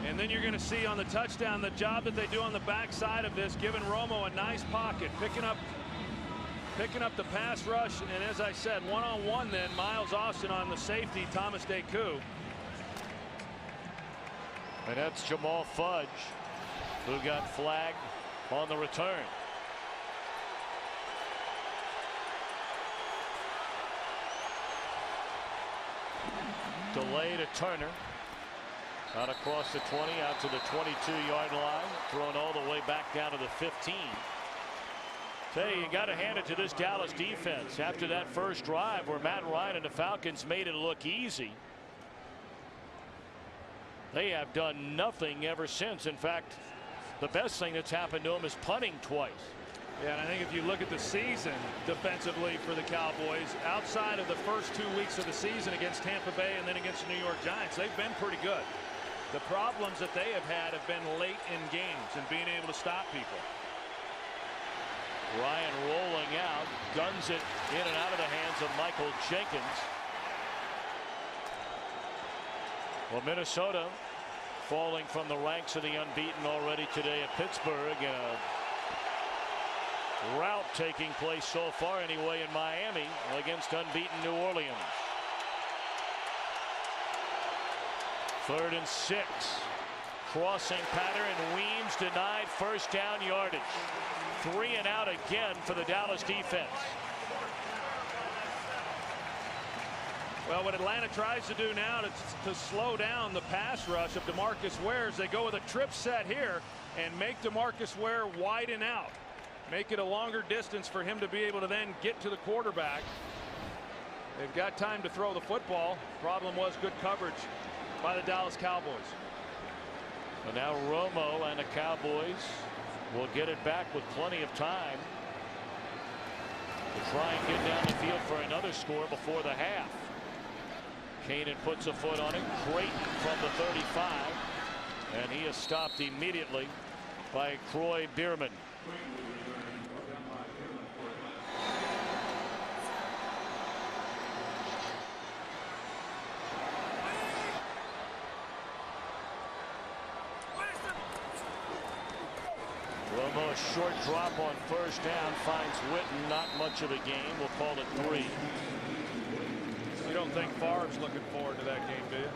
And then you're going to see on the touchdown the job that they do on the backside of this, giving Romo a nice pocket, picking up picking up the pass rush, and as I said, one-on-one then, Miles Austin on the safety, Thomas Deku. And that's Jamal Fudge, who got flagged on the return. Delay to Turner. Out across the 20, out to the 22-yard line, thrown all the way back down to the 15. Tell you got to hand it to this Dallas defense after that first drive where Matt Ryan and the Falcons made it look easy. They have done nothing ever since. In fact, the best thing that's happened to them is punting twice. Yeah, and I think if you look at the season defensively for the Cowboys, outside of the first 2 weeks of the season against Tampa Bay and then against the New York Giants, they've been pretty good. The problems that they have had have been late in games and being able to stop people. Ryan rolling out, guns it in and out of the hands of Michael Jenkins. Well, Minnesota falling from the ranks of the unbeaten already today at Pittsburgh, and a rout taking place so far anyway in Miami against unbeaten New Orleans. 3rd and 6. Crossing pattern. Weems denied first down yardage. 3 and out again for the Dallas defense. Well, what Atlanta tries to do now to slow down the pass rush of DeMarcus Ware is they go with a trip set here and make DeMarcus Ware widen out. Make it a longer distance for him to be able to then get to the quarterback. They've got time to throw the football. Problem was good coverage by the Dallas Cowboys. So now Romo and the Cowboys will get it back with plenty of time to try and get down the field for another score before the half. Kanan puts a foot on it. Creighton from the 35, and he is stopped immediately by Croy Bierman. Romo, a short drop on first down, finds Witten. Not much of a gain. We'll call it 3. You don't think Favre's looking forward to that game, do you?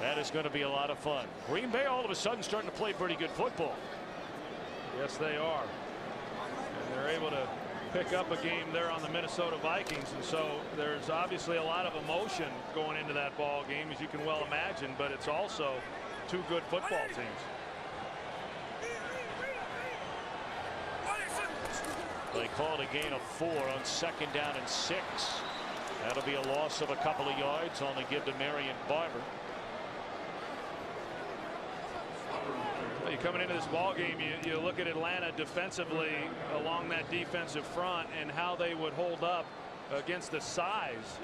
That is going to be a lot of fun. Green Bay all of a sudden starting to play pretty good football. Yes, they are. And they're able to pick up a game there on the Minnesota Vikings, and so there's obviously a lot of emotion going into that ball game, as you can well imagine, but it's also 2 good football teams. They called a gain of 4 on 2nd down and 6. That'll be a loss of a couple of yards, only give to Marion Barber. Well, you're coming into this ball game, you look at Atlanta defensively along that defensive front and how they would hold up against the size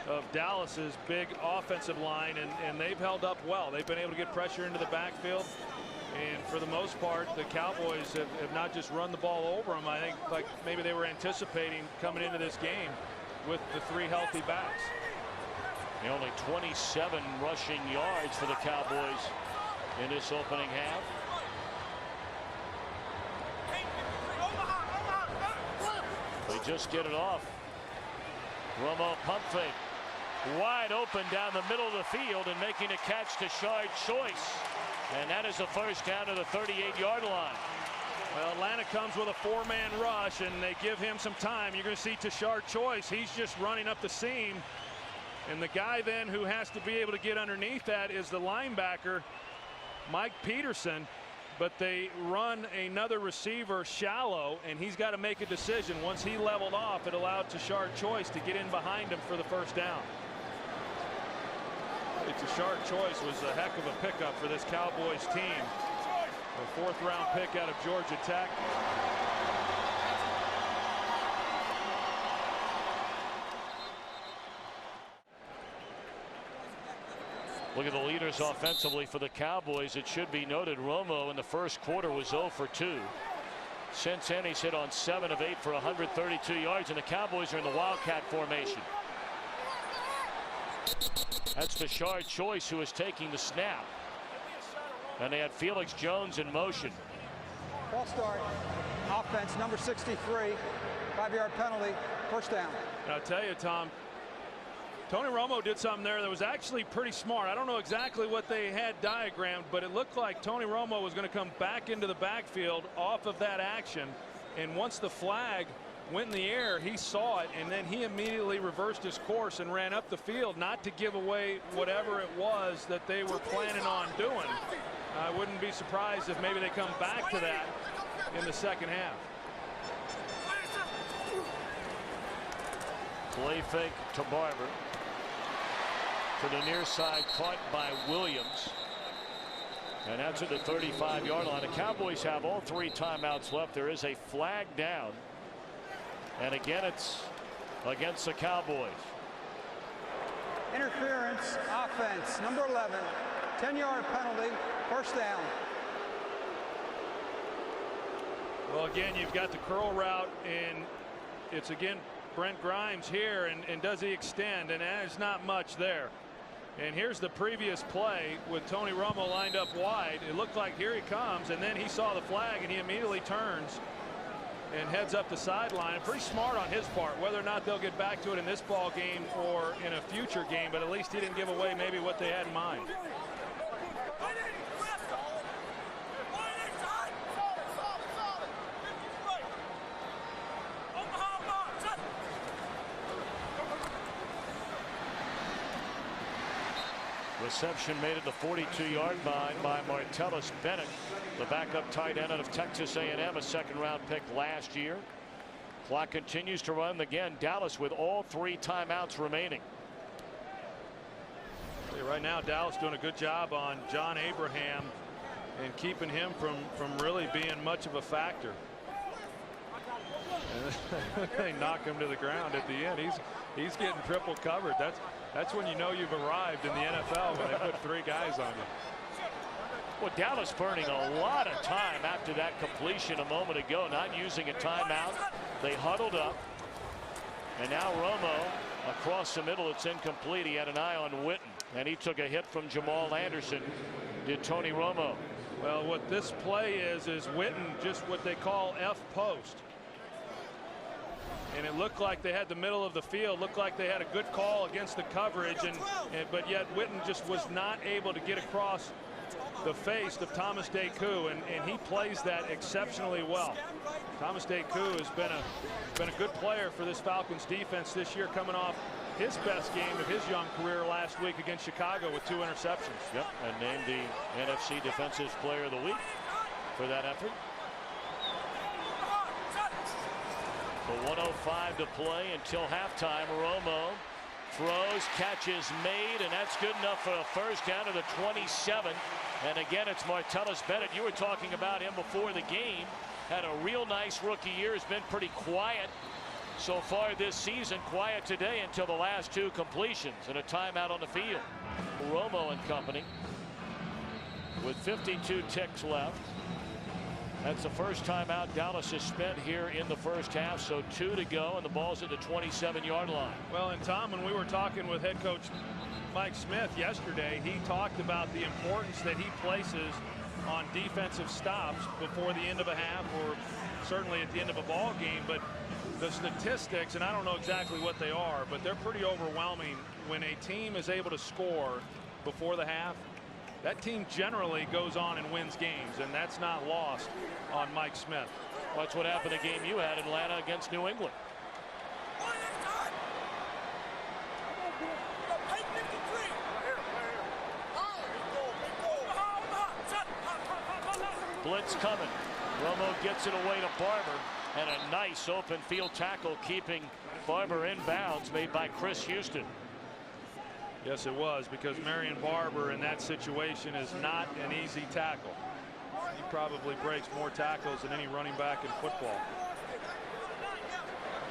of Dallas's big offensive line, and they've held up well. They've been able to get pressure into the backfield. And for the most part, the Cowboys have not just run the ball over them. I think like maybe they were anticipating coming into this game with the 3 healthy backs. Only 27 rushing yards for the Cowboys in this opening half. They just get it off. Romo pump fake. Wide open down the middle of the field and making a catch to Shard Choice. And that is a first down to the 38-yard line. Well, Atlanta comes with a 4-man rush, and they give him some time. You're going to see Tashard Choice. He's just running up the seam. And the guy then who has to be able to get underneath that is the linebacker, Mike Peterson. But they run another receiver shallow, and he's got to make a decision. Once he leveled off, it allowed Tashard Choice to get in behind him for the first down. Tashard Choice was a heck of a pickup for this Cowboys team. A 4th-round pick out of Georgia Tech. Look at the leaders offensively for the Cowboys. It should be noted Romo in the first quarter was 0 for 2. Since then, he's hit on 7 of 8 for 132 yards, and the Cowboys are in the Wildcat formation. That's Tashard Choice who is taking the snap. And they had Felix Jones in motion. False start. Offense, number 63. 5-yard penalty. First down. And I'll tell you, Tom, Tony Romo did something there that was actually pretty smart. I don't know exactly what they had diagrammed, but it looked like Tony Romo was going to come back into the backfield off of that action. And once the flag went in the air, he saw it, and then he immediately reversed his course and ran up the field, not to give away whatever it was that they were planning on doing. I wouldn't be surprised if maybe they come back to that in the second half. Play fake to Barber. To the near side, caught by Williams. And that's at the 35-yard line. The Cowboys have all 3 timeouts left. There is a flag down. And again, it's against the Cowboys. Interference, offense, number 11. 10-yard penalty, first down. Well, again, you've got the curl route, and it's again Brent Grimes here, and does he extend? And there's not much there. And here's the previous play with Tony Romo lined up wide. It looked like here he comes, and then he saw the flag, and he immediately turns and heads up the sideline. And pretty smart on his part. Whether or not they'll get back to it in this ball game or in a future game, but at least he didn't give away maybe what they had in mind. Reception made at the 42-yard line by Martellus Bennett, the backup tight end out of Texas A&M, a second-round pick last year. Clock continues to run. Again, Dallas with all 3 timeouts remaining. Right now, Dallas doing a good job on John Abraham and keeping him from really being much of a factor. And they knock him to the ground at the end. He's getting triple covered. That's when you know you've arrived in the NFL, when they put 3 guys on you. Well, Dallas burning a lot of time after that completion a moment ago, not using a timeout. They huddled up, and now Romo across the middle. It's incomplete. He had an eye on Witten, and he took a hit from Jamal Anderson. Did Tony Romo. Well, what this play is Witten just what they call F post. And it looked like they had the middle of the field, looked like they had a good call against the coverage, but yet Witten just was not able to get across the face of Thomas Deku, and he plays that exceptionally well. Thomas Deku has been a good player for this Falcons defense this year, coming off his best game of his young career last week against Chicago with 2 interceptions. Yep, and named the NFC Defensive Player of the Week for that effort. The 1:05 to play until halftime. Romo throws, catches made, and that's good enough for a first down to the 27. And again, it's Martellus Bennett. You were talking about him before the game. Had a real nice rookie year. Has been pretty quiet so far this season. Quiet today until the last 2 completions and a timeout on the field. Romo and company with 52 ticks left. That's the first timeout Dallas has spent here in the first half, so 2 to go, and the ball's at the 27-yard line. Well, and Tom, when we were talking with head coach Mike Smith yesterday, he talked about the importance that he places on defensive stops before the end of a half, or certainly at the end of a ball game. But the statistics, and I don't know exactly what they are, but they're pretty overwhelming. When a team is able to score before the half, that team generally goes on and wins games, and that's not lost on Mike Smith. Well, that's what happened the game you had in Atlanta against New England. Blitz coming. Romo gets it away to Barber, and a nice open field tackle keeping Barber in bounds, made by Chris Houston. Yes, it was, because Marion Barber in that situation is not an easy tackle. He probably breaks more tackles than any running back in football.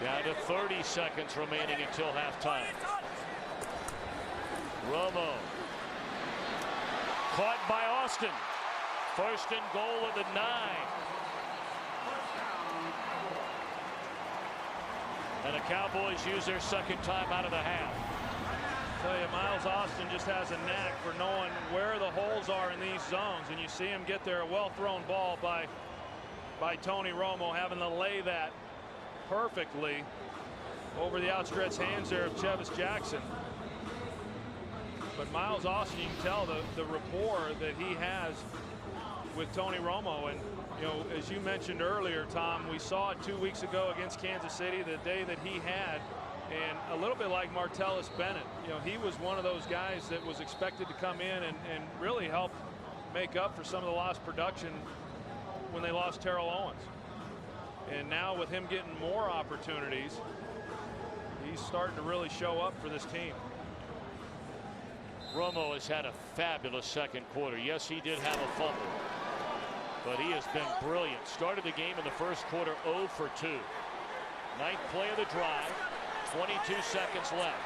Down to 30 seconds remaining until halftime. Romo caught by Austin. First and goal at the 9. And the Cowboys use their second time out of the half. I tell you, Miles Austin just has a knack for knowing where the holes are in these zones, and you see him get there. A well thrown ball by by Tony Romo, having to lay that perfectly over the outstretched hands there of Chevis Jackson. But Miles Austin, you can tell the rapport that he has with Tony Romo. And you know, as you mentioned earlier, Tom, we saw it 2 weeks ago against Kansas City, the day that he had. And a little bit like Martellus Bennett, you know, he was one of those guys that was expected to come in and really help make up for some of the lost production when they lost Terrell Owens. And now with him getting more opportunities, he's starting to really show up for this team. Romo has had a fabulous second quarter. Yes, he did have a fumble, but he has been brilliant. Started the game in the first quarter 0 for 2. Ninth play of the drive. 22 seconds left.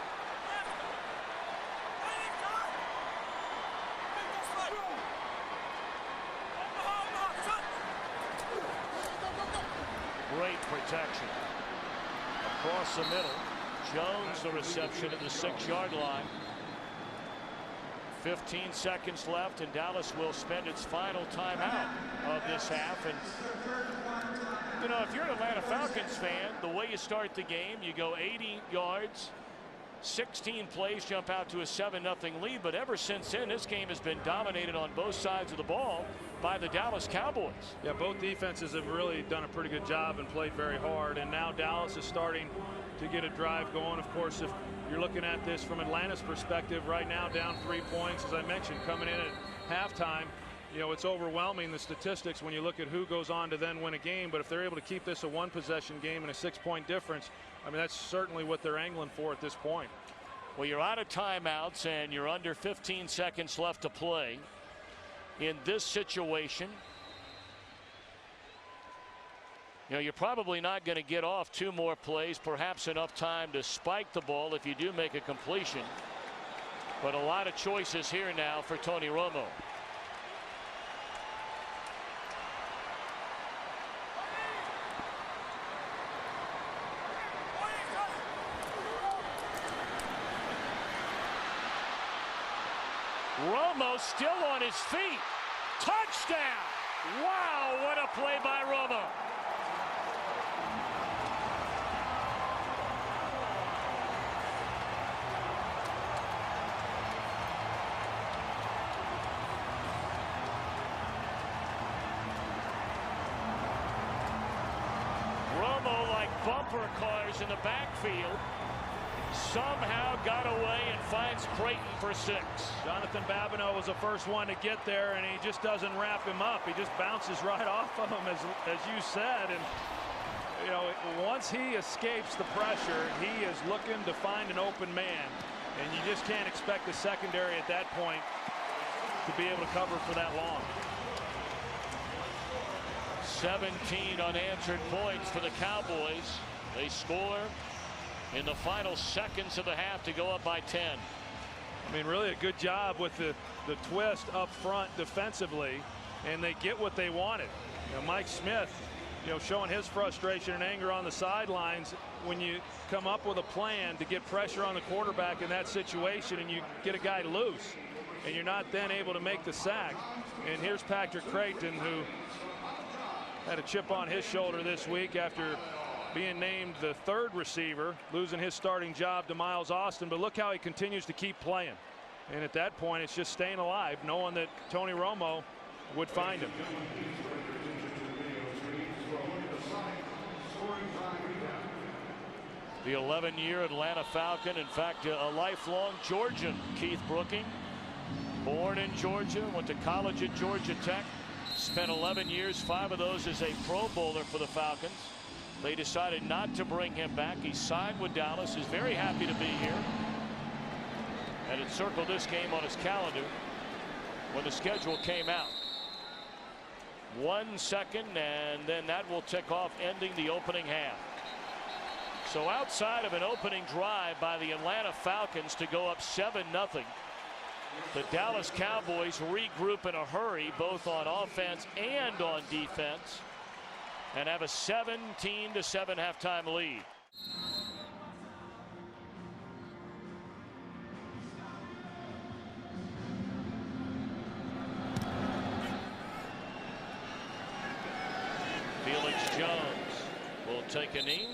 Great protection. Across the middle. Jones the reception at the 6-yard line. 15 seconds left, and Dallas will spend its final timeout of this half. And you know, if you're an Atlanta Falcons fan, the way you start the game, you go 80 yards, 16 plays, jump out to a 7-0 lead. But ever since then, this game has been dominated on both sides of the ball by the Dallas Cowboys. Yeah, both defenses have really done a pretty good job and played very hard. And now Dallas is starting to get a drive going. Of course, if you're looking at this from Atlanta's perspective right now, down 3 points, as I mentioned, coming in at halftime. You know, it's overwhelming, the statistics, when you look at who goes on to then win a game. But if they're able to keep this a 1-possession game and a 6-point difference, I mean, that's certainly what they're angling for at this point. Well, you're out of timeouts and you're under 15 seconds left to play. In this situation, you know, you're probably not going to get off 2 more plays, perhaps enough time to spike the ball if you do make a completion. But a lot of choices here now for Tony Romo. Romo still on his feet. Touchdown! Wow, what a play by Romo. Romo, like bumper cars in the backfield, somehow got away and finds Creighton for 6. Jonathan Babineau was the first one to get there, and he just doesn't wrap him up. He just bounces right off of him, as you said. And you know, once he escapes the pressure, he is looking to find an open man, and you just can't expect the secondary at that point to be able to cover for that long. 17 unanswered points for the Cowboys. They score in the final seconds of the half to go up by 10. I mean, really a good job with the twist up front defensively, and they get what they wanted. You know, Mike Smith, you know, showing his frustration and anger on the sidelines. When you come up with a plan to get pressure on the quarterback in that situation and you get a guy loose and you're not then able to make the sack. And here's Patrick Creighton, who had a chip on his shoulder this week after being named the 3rd receiver, losing his starting job to Miles Austin. But look how he continues to keep playing. And at that point, it's just staying alive, knowing that Tony Romo would find him. The 11-year Atlanta Falcon, in fact, a lifelong Georgian, Keith Brooking. Born in Georgia, went to college at Georgia Tech, spent 11 years, 5 of those as a Pro Bowler for the Falcons. They decided not to bring him back. He signed with Dallas. He's very happy to be here. And had circled this game on his calendar when the schedule came out. 1 second, and then that will tick off, ending the opening half. So outside of an opening drive by the Atlanta Falcons to go up 7-0, the Dallas Cowboys regroup in a hurry, both on offense and on defense, and have a 17-7 halftime lead. The Jones will take a knee.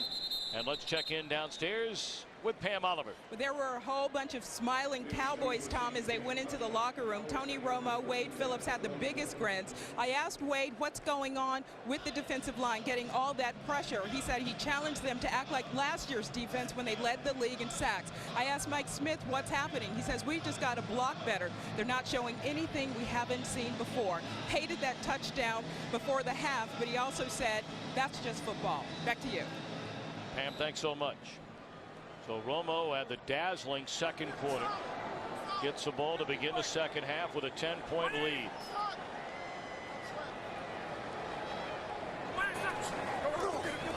And let's check in downstairs with Pam Oliver. There were a whole bunch of smiling Cowboys, Tom, as they went into the locker room. Tony Romo, Wade Phillips had the biggest grins. I asked Wade what's going on with the defensive line, getting all that pressure. He said he challenged them to act like last year's defense when they led the league in sacks. I asked Mike Smith what's happening. He says we've just got to block better. They're not showing anything we haven't seen before. Hated that touchdown before the half, but he also said that's just football. Back to you. Pam, thanks so much. So Romo had the dazzling second quarter. Gets the ball to begin the second half with a 10-point lead.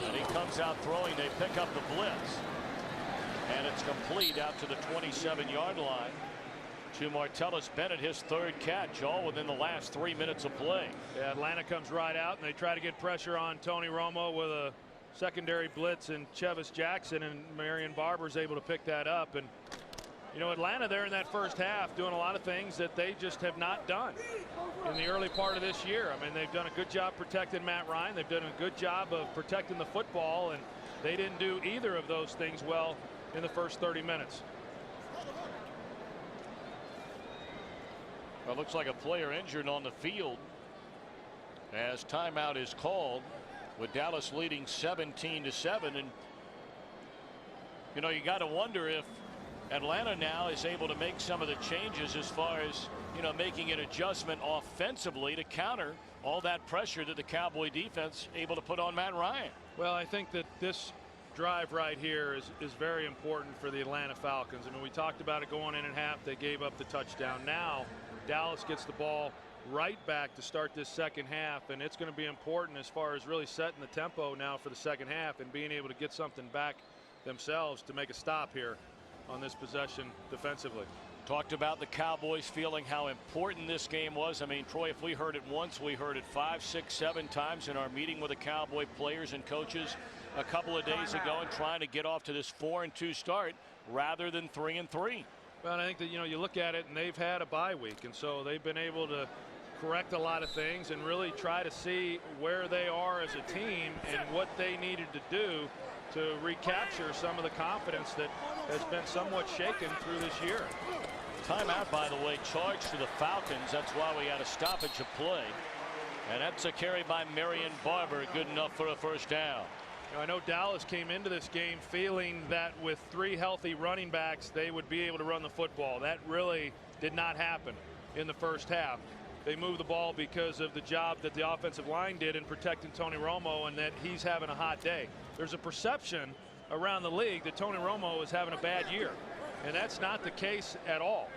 And he comes out throwing. They pick up the blitz. And it's complete out to the 27-yard line to Martellus Bennett, his third catch, all within the last 3 minutes of play. Yeah, Atlanta comes right out, and they try to get pressure on Tony Romo with a secondary blitz, and Chevis Jackson, and Marion Barber's able to pick that up. And you know, Atlanta there in that first half doing a lot of things that they just have not done in the early part of this year. I mean, they've done a good job protecting Matt Ryan. They've done a good job of protecting the football, and they didn't do either of those things well in the first 30 minutes. Well, it looks like a player injured on the field as timeout is called, with Dallas leading 17-7. And you know, you got to wonder if Atlanta now is able to make some of the changes as far as, you know, making an adjustment offensively to counter all that pressure that the Cowboy defense able to put on Matt Ryan. Well, I think that this drive right here is very important for the Atlanta Falcons. I mean, we talked about it going in at half. They gave up the touchdown. Now Dallas gets the ball right back to start this second half, and it's going to be important as far as really setting the tempo now for the second half and being able to get something back themselves to make a stop here on this possession defensively. Talked about the Cowboys feeling how important this game was. I mean, Troy, if we heard it once, we heard it 5, 6, 7 times in our meeting with the Cowboy players and coaches a couple of days ago, and trying to get off to this 4-2 start rather than 3-3. Well, I think that, you know, you look at it and they've had a bye week, and so they've been able to correct a lot of things and really try to see where they are as a team and what they needed to do to recapture some of the confidence that has been somewhat shaken through this year. Timeout, by the way, charged to the Falcons. That's why we had a stoppage of play. And that's a carry by Marion Barber, good enough for a first down. You know, I know Dallas came into this game feeling that with 3 healthy running backs they would be able to run the football. That really did not happen in the first half. They moved the ball because of the job that the offensive line did in protecting Tony Romo, and that he's having a hot day. There's a perception around the league that Tony Romo is having a bad year, and that's not the case at all.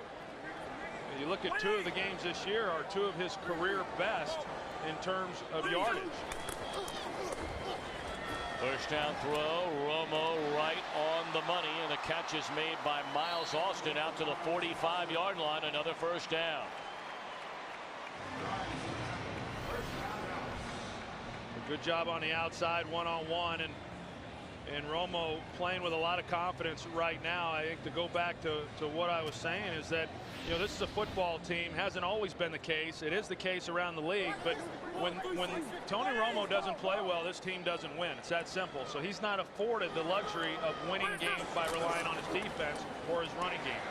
You look at 2 of the games this year are 2 of his career best in terms of yardage. First down throw, Romo right on the money, and the catch is made by Miles Austin out to the 45-yard line. Another first down. A good job on the outside, one-on-one, and Romo playing with a lot of confidence right now. I think to go back to what I was saying is that, you know, this is a football team. Hasn't always been the case. It is the case around the league, but when Tony Romo doesn't play well, this team doesn't win. It's that simple. So he's not afforded the luxury of winning games by relying on his defense or his running game.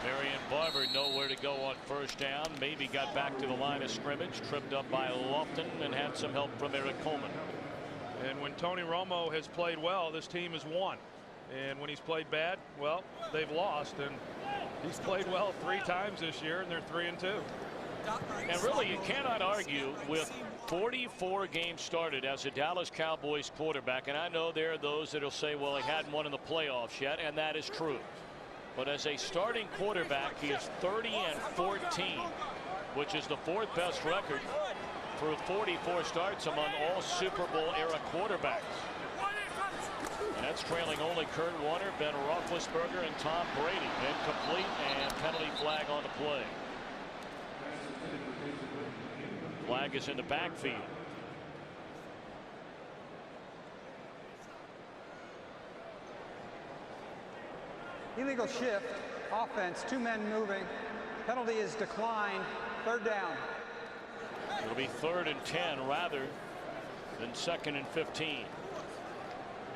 Marion Barber nowhere to go on first down. Maybe got back to the line of scrimmage, tripped up by Lofton, and had some help from Eric Coleman. And when Tony Romo has played well, this team has won. And when he's played bad, well, they've lost. And he's played well 3 times this year, and they're 3-2. And really, you cannot argue with 44 games started as a Dallas Cowboys quarterback. And I know there are those that will say, well, he hadn't won in the playoffs yet, and that is true. But as a starting quarterback, he is 30-14, which is the 4th best record for 44 starts among all Super Bowl era quarterbacks. And that's trailing only Kurt Warner, Ben Roethlisberger, and Tom Brady. Incomplete, and penalty flag on the play. Flag is in the backfield. Illegal shift, offense, 2 men moving. Penalty is declined, 3rd down. It'll be 3rd and 10 rather Then 2nd and 15.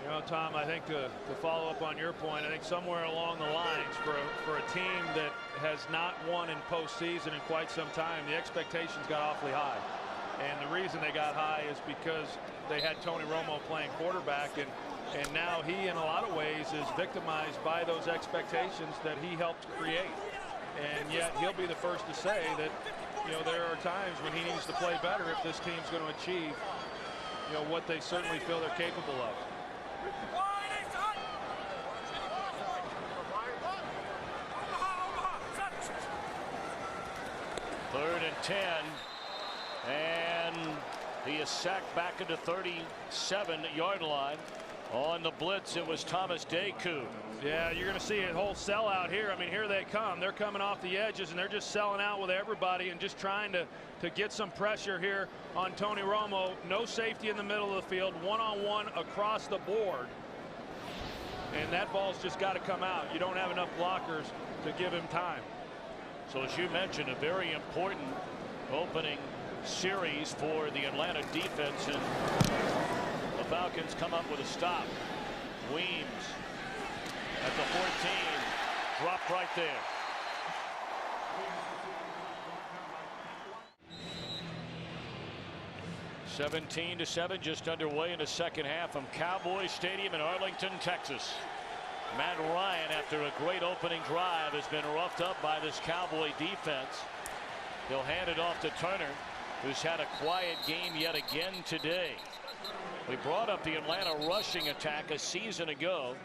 You know, Tom, I think to follow up on your point, I think somewhere along the lines for a team that has not won in postseason in quite some time, the expectations got awfully high. And the reason they got high is because they had Tony Romo playing quarterback, and now he, in a lot of ways, is victimized by those expectations that he helped create. And yet he'll be the first to say that, you know, there are times when he needs to play better if this team's going to achieve, you know, what they certainly feel they're capable of. Third and 10, and he is sacked back into 37-yard line. On the blitz, it was Thomas Deku. Yeah, you're going to see a whole sellout here. I mean, here they come. They're coming off the edges, and they're just selling out with everybody and just trying to get some pressure here on Tony Romo. No safety in the middle of the field, one-on-one across the board. And that ball's just got to come out. You don't have enough blockers to give him time. So as you mentioned, a very important opening series for the Atlanta defense, and the Falcons come up with a stop. Weems at the 14, dropped right there. (17-7), just underway in the second half from Cowboys Stadium in Arlington, Texas. Matt Ryan, after a great opening drive, has been roughed up by this Cowboy defense. He'll hand it off to Turner, who's had a quiet game yet again today. We brought up the Atlanta rushing attack a season ago.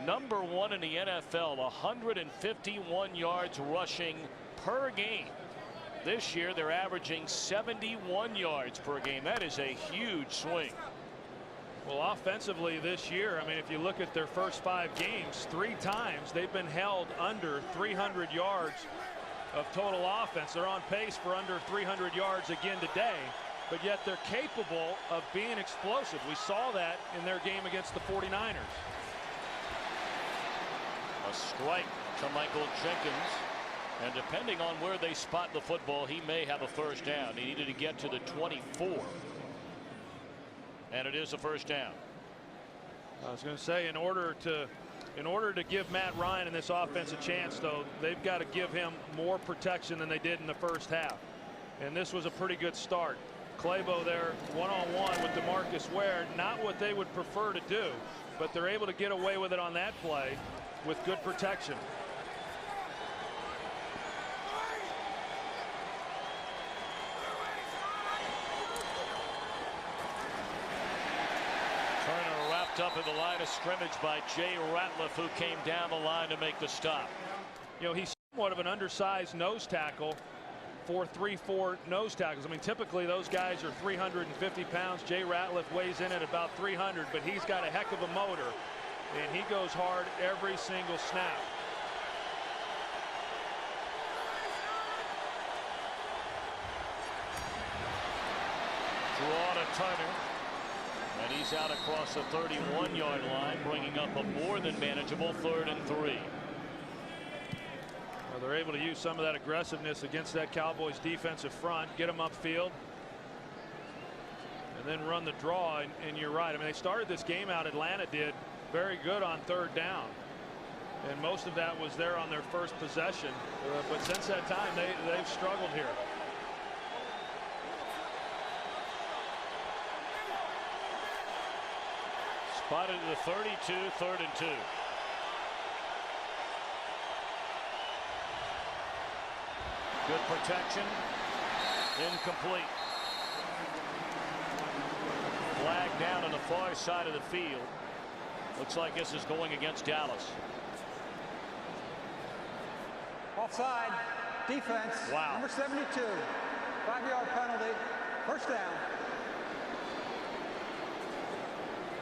Number 1 in the NFL, 151 yards rushing per game. This year they're averaging 71 yards per game. That is a huge swing. Well, offensively this year, I mean, if you look at their first 5 games, 3 times they've been held under 300 yards of total offense. They're on pace for under 300 yards again today, but yet they're capable of being explosive. We saw that in their game against the 49ers. A strike to Michael Jenkins, and depending on where they spot the football, he may have a first down. He needed to get to the 24. And it is a first down. I was going to say, in order to give Matt Ryan and this offense a chance, though, they've got to give him more protection than they did in the first half. And this was a pretty good start. Clabo there one-on-one with DeMarcus Ware, not what they would prefer to do, but they're able to get away with it on that play with good protection. Up at the line of scrimmage by Jay Ratliff, who came down the line to make the stop. You know, he's somewhat of an undersized nose tackle for 3-4 nose tackles. I mean, typically those guys are 350 pounds. Jay Ratliff weighs in at about 300, but he's got a heck of a motor, and he goes hard every single snap. Draw to Turner. And he's out across the 31-yard line, bringing up a more than manageable 3rd and 3. Well, they're able to use some of that aggressiveness against that Cowboys defensive front, get them upfield, and then run the draw. And you're right. I mean, they started this game out, Atlanta did, very good on 3rd down. And most of that was there on their first possession. But since that time, they've struggled here. Spotted to the 32, 3rd and 2. Good protection. Incomplete. Flag down on the far side of the field. Looks like this is going against Dallas. Offside. Defense. Wow. Number 72. 5-yard penalty. First down.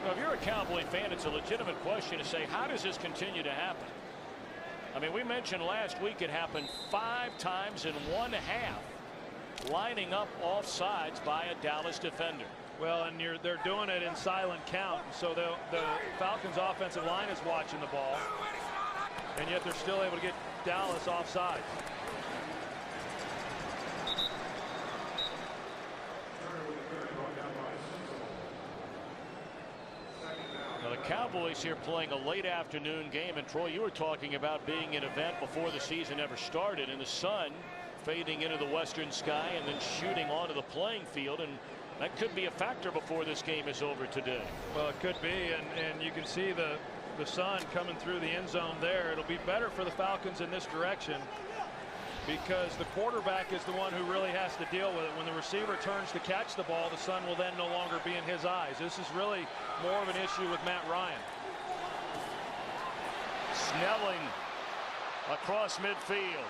Well, if you're a Cowboy fan, it's a legitimate question to say, how does this continue to happen? I mean, we mentioned last week it happened 5 times in one half, lining up offsides by a Dallas defender. Well, and they're doing it in silent count, so the Falcons offensive line is watching the ball, and yet they're still able to get Dallas offside. Cowboys here playing a late afternoon game, and Troy, you were talking about being an event before the season ever started, and the sun fading into the western sky and then shooting onto the playing field, and that could be a factor before this game is over today. Well, it could be, and you can see the sun coming through the end zone there. It'll be better for the Falcons in this direction because the quarterback is the one who really has to deal with it. When the receiver turns to catch the ball, the sun will then no longer be in his eyes. This is really more of an issue with Matt Ryan. Snelling across midfield,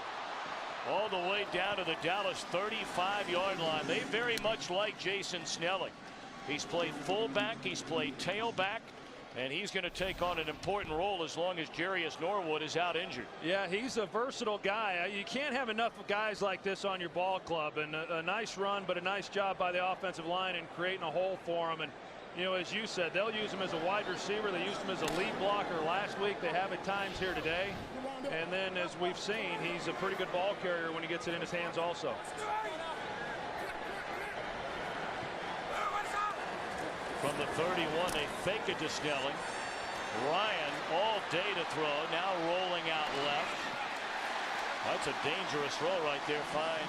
all the way down to the Dallas 35-yard line. They very much like Jason Snelling. He's played fullback, he's played tailback, and he's going to take on an important role as long as Jarius Norwood is out injured. Yeah, he's a versatile guy. You can't have enough guys like this on your ball club, and a nice run, but a nice job by the offensive line in creating a hole for him. And you know, as you said, they'll use him as a wide receiver. They used him as a lead blocker last week. They have at times here today. And then, as we've seen, he's a pretty good ball carrier when he gets it in his hands also. From the 31, they fake it to Snelling. Ryan all day to throw, now rolling out left. That's a dangerous throw right there. Fine.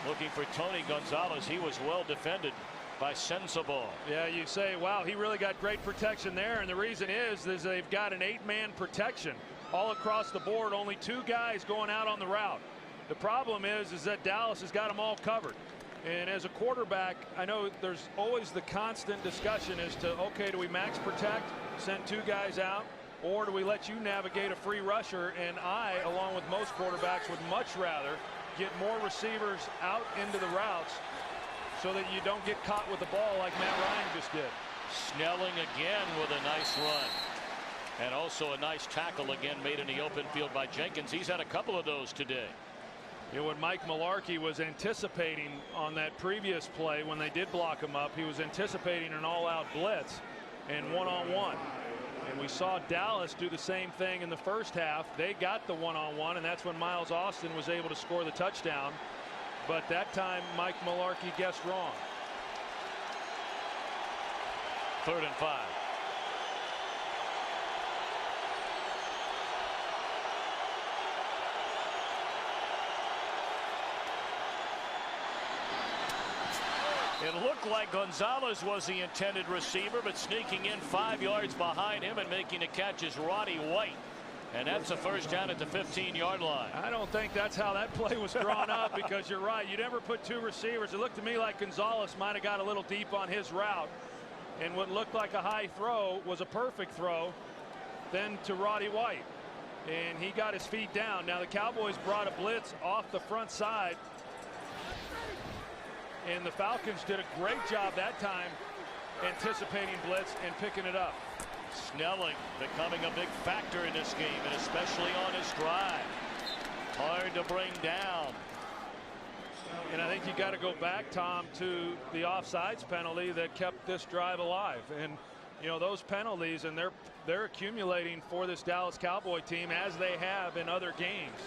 Looking for Tony Gonzalez. He was well defended by Sensabaugh. Yeah, you say, wow, he really got great protection there, and the reason is they've got an 8-man protection all across the board. Only 2 guys going out on the route. The problem is that Dallas has got them all covered. And as a quarterback, I know there's always the constant discussion as to, okay, do we max protect, send 2 guys out, or do we let you navigate a free rusher? And I, along with most quarterbacks, would much rather get more receivers out into the routes so that you don't get caught with the ball like Matt Ryan just did. Snelling again with a nice run. And also a nice tackle again made in the open field by Jenkins. He's had a couple of those today. You know, when Mike Mularkey was anticipating on that previous play, when they did block him up, he was anticipating an all-out blitz and one-on-one. And we saw Dallas do the same thing in the first half. They got the one-on-one, and that's when Miles Austin was able to score the touchdown. But that time, Mike Mularkey guessed wrong. 3rd and 5. It looked like Gonzalez was the intended receiver, but sneaking in 5 yards behind him and making a catch is Roddy White. And that's a first down at the 15-yard line. I don't think that's how that play was drawn up, because you're right. You never put 2 receivers. It looked to me like Gonzalez might have got a little deep on his route. And what looked like a high throw was a perfect throw then to Roddy White. And he got his feet down. Now the Cowboys brought a blitz off the front side. And the Falcons did a great job that time anticipating blitz and picking it up. Snelling becoming a big factor in this game, and especially on his drive. Hard to bring down. And I think you got to go back, Tom, to the offsides penalty that kept this drive alive. And you know, those penalties, and they're accumulating for this Dallas Cowboy team, as they have in other games.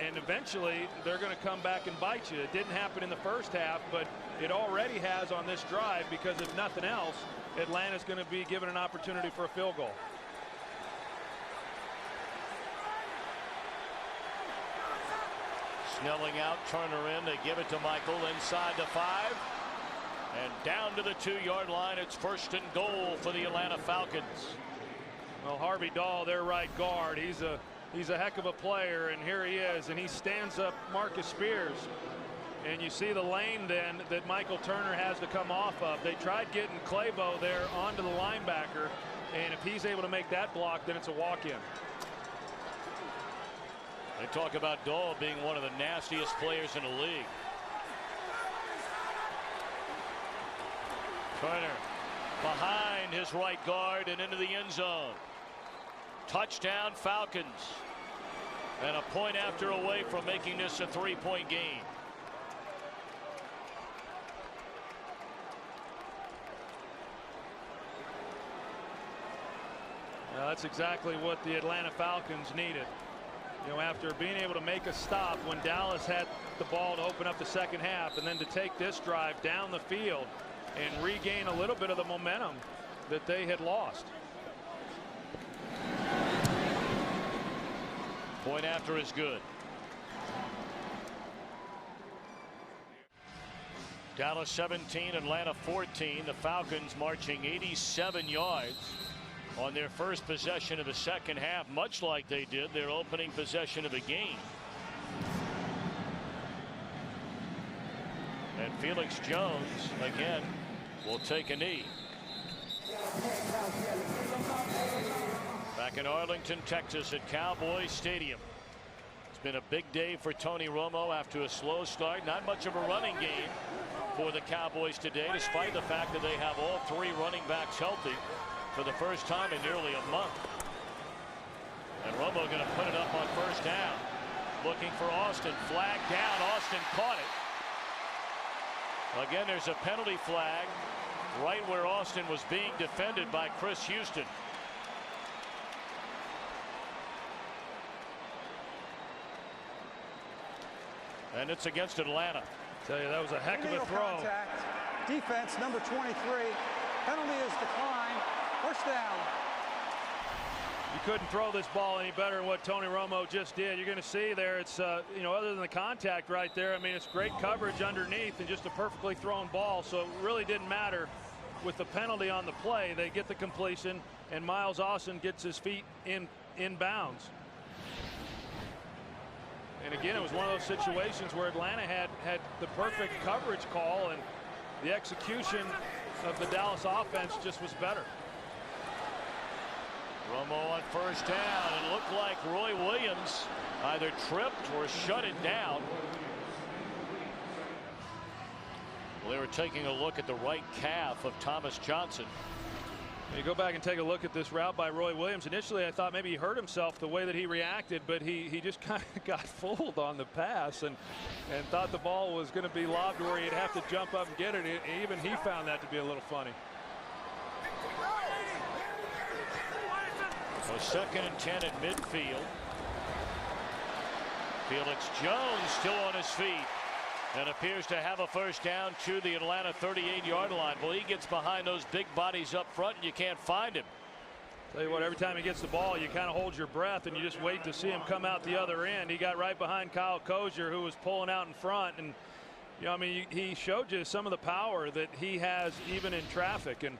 And eventually they're going to come back and bite you. It didn't happen in the first half, but it already has on this drive, because if nothing else, Atlanta's going to be given an opportunity for a field goal. Snelling out, Turner in, they give it to Michael inside the 5. And down to the 2-yard line. It's 1st and goal for the Atlanta Falcons. Well, Harvey Dahl, their right guard, he's a heck of a player, and here he is, and he stands up Marcus Spears. And you see the lane then that Michael Turner has to come off of. They tried getting Claybo there onto the linebacker, and if he's able to make that block, then it's a walk-in. They talk about Dahl being one of the nastiest players in the league. Turner behind his right guard and into the end zone. Touchdown Falcons. And a point after away from making this a 3-point game. That's exactly what the Atlanta Falcons needed. You know, after being able to make a stop when Dallas had the ball to open up the second half, and then to take this drive down the field and regain a little bit of the momentum that they had lost. Point after is good. Dallas 17, Atlanta 14. The Falcons marching 87 yards on their first possession of the second half, much like they did their opening possession of the game. And Felix Jones again will take a knee. Back in Arlington, Texas at Cowboys Stadium. It's been a big day for Tony Romo after a slow start. Not much of a running game for the Cowboys today, despite the fact that they have all three running backs healthy for the first time in nearly a month. And Romo going to put it up on first down. Looking for Austin. Flag down. Austin caught it. Again, there's a penalty flag right where Austin was being defended by Chris Houston. And it's against Atlanta. Tell you, that was a heck of a throw. Contact. Defense number 23. Penalty is declined. First down. You couldn't throw this ball any better than what Tony Romo just did. You're going to see there, it's you know, other than the contact right there, I mean, it's great coverage underneath and just a perfectly thrown ball. So it really didn't matter with the penalty on the play. They get the completion, and Miles Austin gets his feet in bounds. And again, it was one of those situations where Atlanta had the perfect coverage call, and the execution of the Dallas offense just was better. Romo on first down. It looked like Roy Williams either tripped or shut it down. Well, they were taking a look at the right calf of Thomas Johnson. You go back and take a look at this route by Roy Williams. Initially, I thought maybe he hurt himself the way that he reacted, but he just kind of got fooled on the pass and thought the ball was going to be lobbed where he'd have to jump up and get it. Even he found that to be a little funny. So 2nd and 10 at midfield. Felix Jones still on his feet and appears to have a first down to the Atlanta 38-yard line. Well, he gets behind those big bodies up front and you can't find him. Tell you what, every time he gets the ball, you kind of hold your breath and you just wait to see him come out the other end. He got right behind Kyle Kozier, who was pulling out in front, and you know, I mean, he showed you some of the power that he has even in traffic. And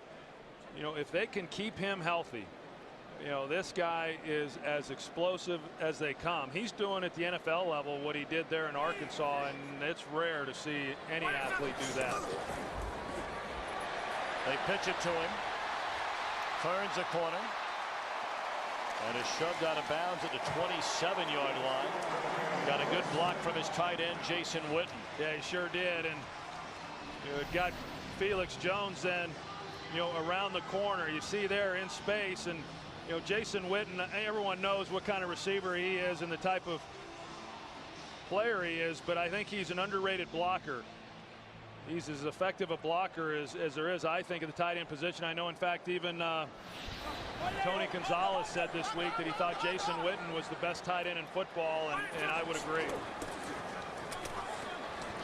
you know, if they can keep him healthy, you know, this guy is as explosive as they come. He's doing at the NFL level what he did there in Arkansas, and it's rare to see any athlete do that. They pitch it to him. Turns a corner. And is shoved out of bounds at the 27-yard line. Got a good block from his tight end, Jason Witten. Yeah, he sure did. And you know, it got Felix Jones then, you know, around the corner. You see there in space, and you know, Jason Witten, everyone knows what kind of receiver he is and the type of player he is, but I think he's an underrated blocker. He's as effective a blocker as there is, I think, at the tight end position. I know, in fact, even Tony Gonzalez said this week that he thought Jason Witten was the best tight end in football, and I would agree.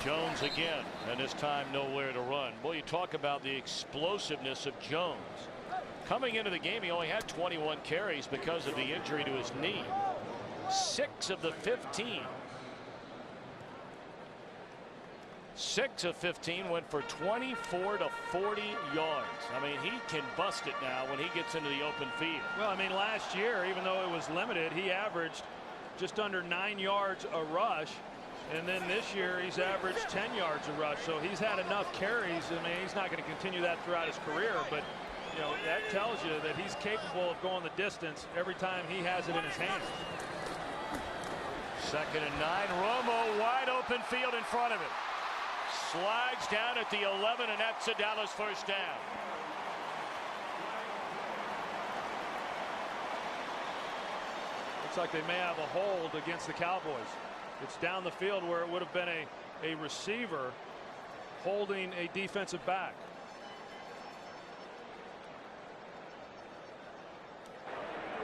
Jones again, and this time nowhere to run. Boy, you talk about the explosiveness of Jones. Coming into the game, he only had 21 carries because of the injury to his knee. 6 of the 15. 6 of 15 went for 24 to 40 yards. I mean, he can bust it now when he gets into the open field. Well, I mean, last year, even though it was limited, he averaged just under 9 yards a rush. And then this year, he's averaged 10 yards a rush. So he's had enough carries. I mean, he's not going to continue that throughout his career, but you know, that tells you that he's capable of going the distance every time he has it in his hands. 2nd and 9. Romo wide open field in front of him. Slides down at the 11, and that's a Dallas first down. Looks like they may have a hold against the Cowboys. It's down the field where it would have been a receiver holding a defensive back.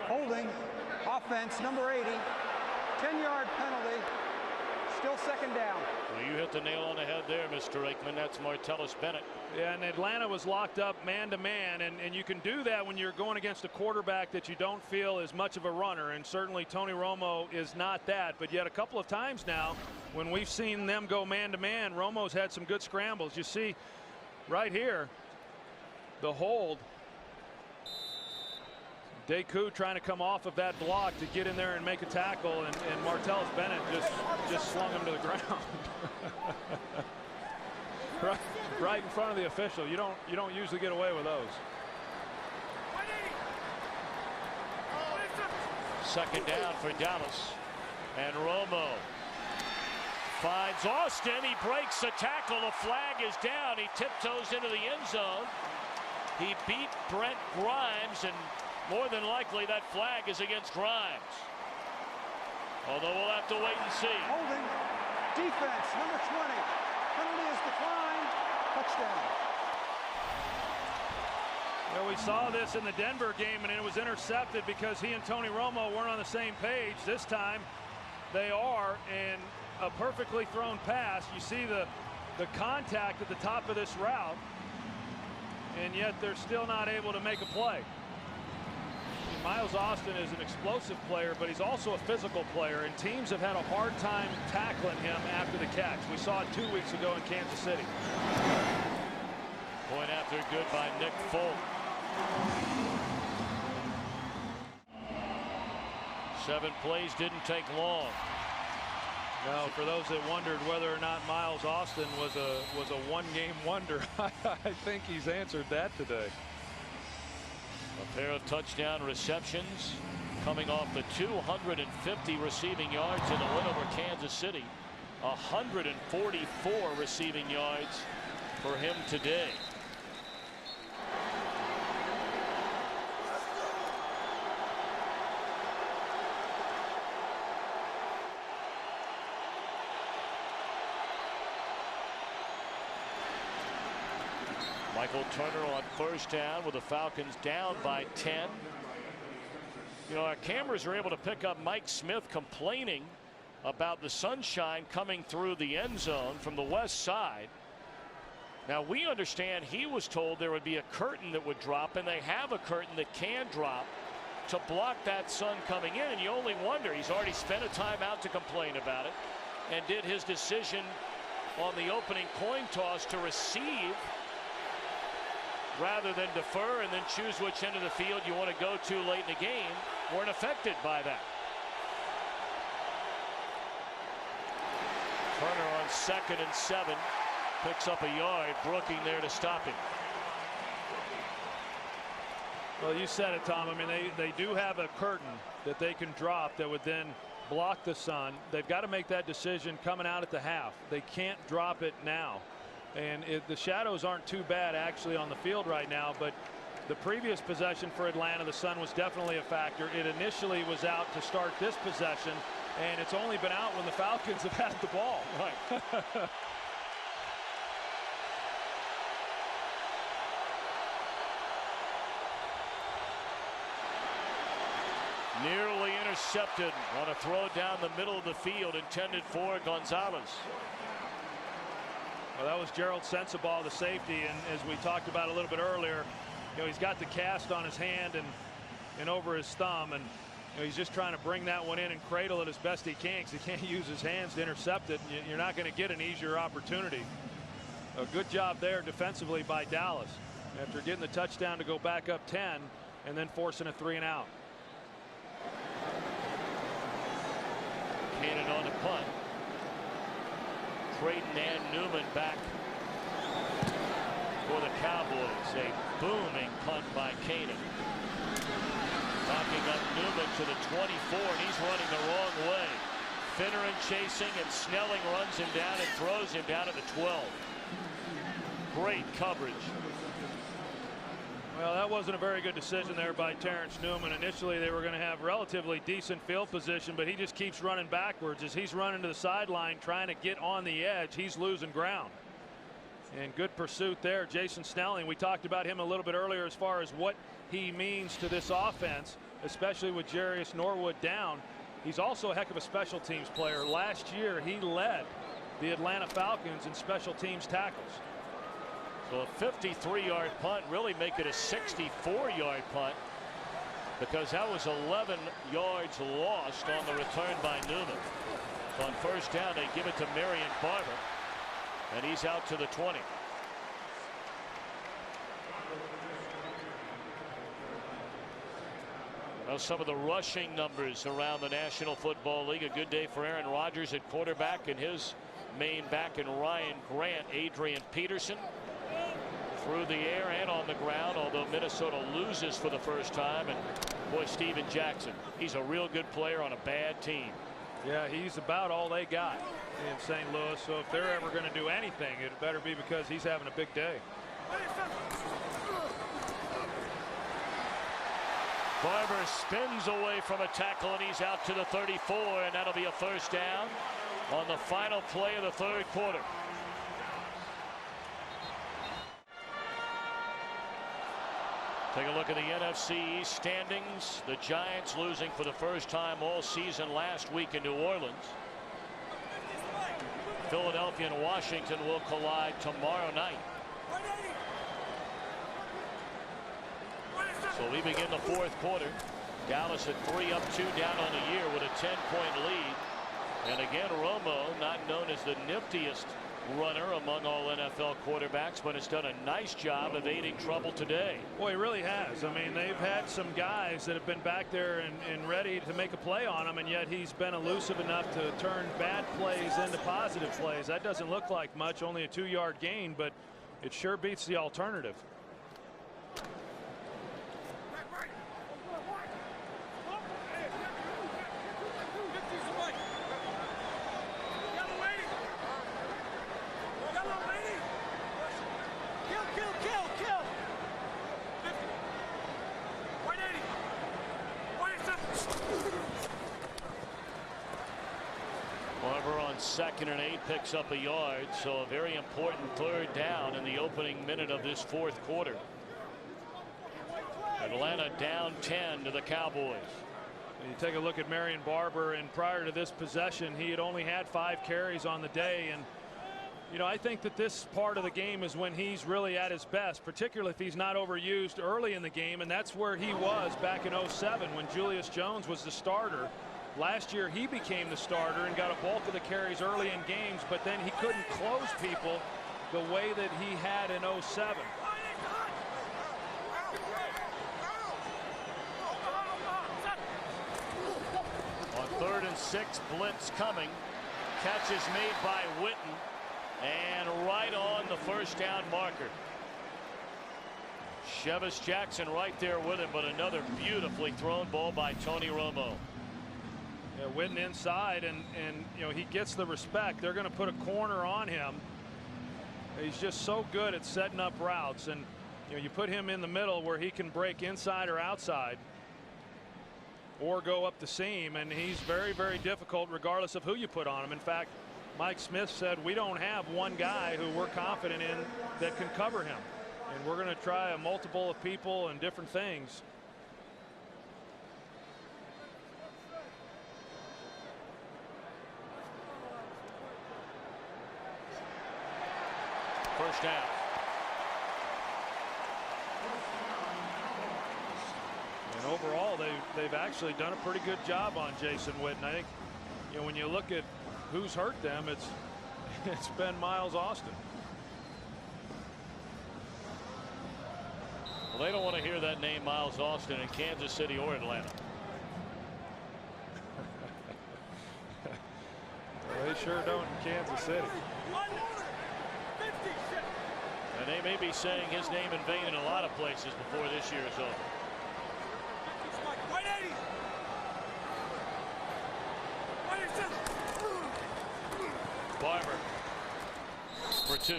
Holding, offense number 80, 10-yard penalty, Still second down. Well, you hit the nail on the head there, Mr. Aikman. That's Martellus Bennett. Yeah, and Atlanta was locked up man-to-man, and you can do that when you're going against a quarterback that you don't feel is much of a runner, and certainly Tony Romo is not that. But yet a couple of times now when we've seen them go man-to-man, Romo's had some good scrambles. You see right here the hold. Deku trying to come off of that block to get in there and make a tackle, and Martellus Bennett just slung him to the ground. right in front of the official. You don't usually get away with those. Second down for Dallas, and Romo finds Austin. He breaks the tackle. The flag is down. He tiptoes into the end zone. He beat Brent Grimes, and more than likely that flag is against Grimes. Although we'll have to wait and see. Holding. Defense, number 20. Penalty is declined. Touchdown. Well, we saw this in the Denver game, and it was intercepted because he and Tony Romo weren't on the same page. This time they are, and a perfectly thrown pass. You see the contact at the top of this route, and yet they're still not able to make a play. Miles Austin is an explosive player, but he's also a physical player, and teams have had a hard time tackling him after the catch. We saw it 2 weeks ago in Kansas City. Point after good by Nick Folk. 7 plays didn't take long. No, for those that wondered whether or not Miles Austin was a one-game wonder, I think he's answered that today. A pair of touchdown receptions coming off the 250 receiving yards in a win over Kansas City. 144 receiving yards for him today. Michael Turner on first down with the Falcons down by 10. You know, our cameras are able to pick up Mike Smith complaining about the sunshine coming through the end zone from the west side. Now, we understand he was told there would be a curtain that would drop, and they have a curtain that can drop to block that sun coming in. And you only wonder, he's already spent a timeout to complain about it and did his decision on the opening coin toss to receive rather than defer and then choose which end of the field you want to go to late in the game. Weren't affected by that. Turner on 2nd and 7 picks up a yard. Brooking there to stop him. Well, you said it, Tom. I mean, they do have a curtain that they can drop that would then block the sun. They've got to make that decision coming out at the half. They can't drop it now. And the shadows aren't too bad actually on the field right now, but the previous possession for Atlanta, the sun was definitely a factor. It initially was out to start this possession, and it's only been out when the Falcons have had the ball. Right. Nearly intercepted on a throw down the middle of the field intended for Gonzalez. Well, that was Gerald Sensabaugh, the safety, and as we talked about a little bit earlier, you know, he's got the cast on his hand and over his thumb, and you know, he's just trying to bring that one in and cradle it as best he can because he can't use his hands to intercept it. You're not going to get an easier opportunity. A good job there defensively by Dallas after getting the touchdown to go back up 10 and then forcing a 3-and-out. Cannon on the punt. Creighton and Newman back for the Cowboys. A booming punt by Cannon. Knocking up Newman to the 24, and he's running the wrong way. Finneran chasing, and Snelling runs him down and throws him down at the 12. Great coverage. Well, that wasn't a very good decision there by Terrence Newman. Initially, they were going to have relatively decent field position, but he just keeps running backwards. As he's running to the sideline trying to get on the edge, he's losing ground. And good pursuit there. Jason Snelling, we talked about him a little bit earlier as far as what he means to this offense, especially with Jarius Norwood down. He's also a heck of a special teams player. Last year, he led the Atlanta Falcons in special teams tackles. So a 53-yard punt, really make it a 64-yard punt, because that was 11 yards lost on the return by Newman. So on first down, they give it to Marion Barber, and he's out to the 20. Well, some of the rushing numbers around the National Football League. A good day for Aaron Rodgers at quarterback, and his main back in Ryan Grant. Adrian Peterson through the air and on the ground, although Minnesota loses for the first time. And boy, Steven Jackson, he's a real good player on a bad team. Yeah, he's about all they got in St. Louis. So if they're ever going to do anything, it better be because he's having a big day. Barber spins away from a tackle, and he's out to the 34, and that'll be a first down on the final play of the third quarter. Take a look at the NFC East standings. The Giants losing for the first time all season last week in New Orleans. Philadelphia and Washington will collide tomorrow night. So we begin the fourth quarter. Dallas at 3 up 2 down on the year with a 10-point lead. And again, Romo, not known as the niftiest runner among all NFL quarterbacks, but has done a nice job of evading trouble today. Boy, he really has. I mean, they've had some guys that have been back there and ready to make a play on him, and yet he's been elusive enough to turn bad plays into positive plays. That doesn't look like much, only a 2-yard gain, but it sure beats the alternative. Second and 8 picks up a yard, so a very important third down in the opening minute of this fourth quarter. Atlanta down 10 to the Cowboys. You take a look at Marion Barber, and prior to this possession, he had only had 5 carries on the day. And you know, I think that this part of the game is when he's really at his best, particularly if he's not overused early in the game, and that's where he was back in 07 when Julius Jones was the starter. Last year he became the starter and got a bulk of the carries early in games, but then he couldn't close people the way that he had in 07. On 3rd and 6, blitz coming. Catch is made by Witten, and right on the first down marker. Chevis Jackson right there with him, but another beautifully thrown ball by Tony Romo. Yeah, Witten inside, and you know, he gets the respect. They're going to put a corner on him. He's just so good at setting up routes, and you know, you put him in the middle where he can break inside or outside or go up the seam, and he's very, very difficult regardless of who you put on him. In fact, Mike Smith said we don't have one guy who we're confident in that can cover him, and we're going to try a multiple of people and different things. First down. And overall, they've actually done a pretty good job on Jason Witten. I think, you know, when you look at who's hurt them, it's been Miles Austin. Well, they don't want to hear that name, Miles Austin, in Kansas City or Atlanta. Well, they sure don't in Kansas City. And they may be saying his name in vain in a lot of places before this year is over. Barber for 2.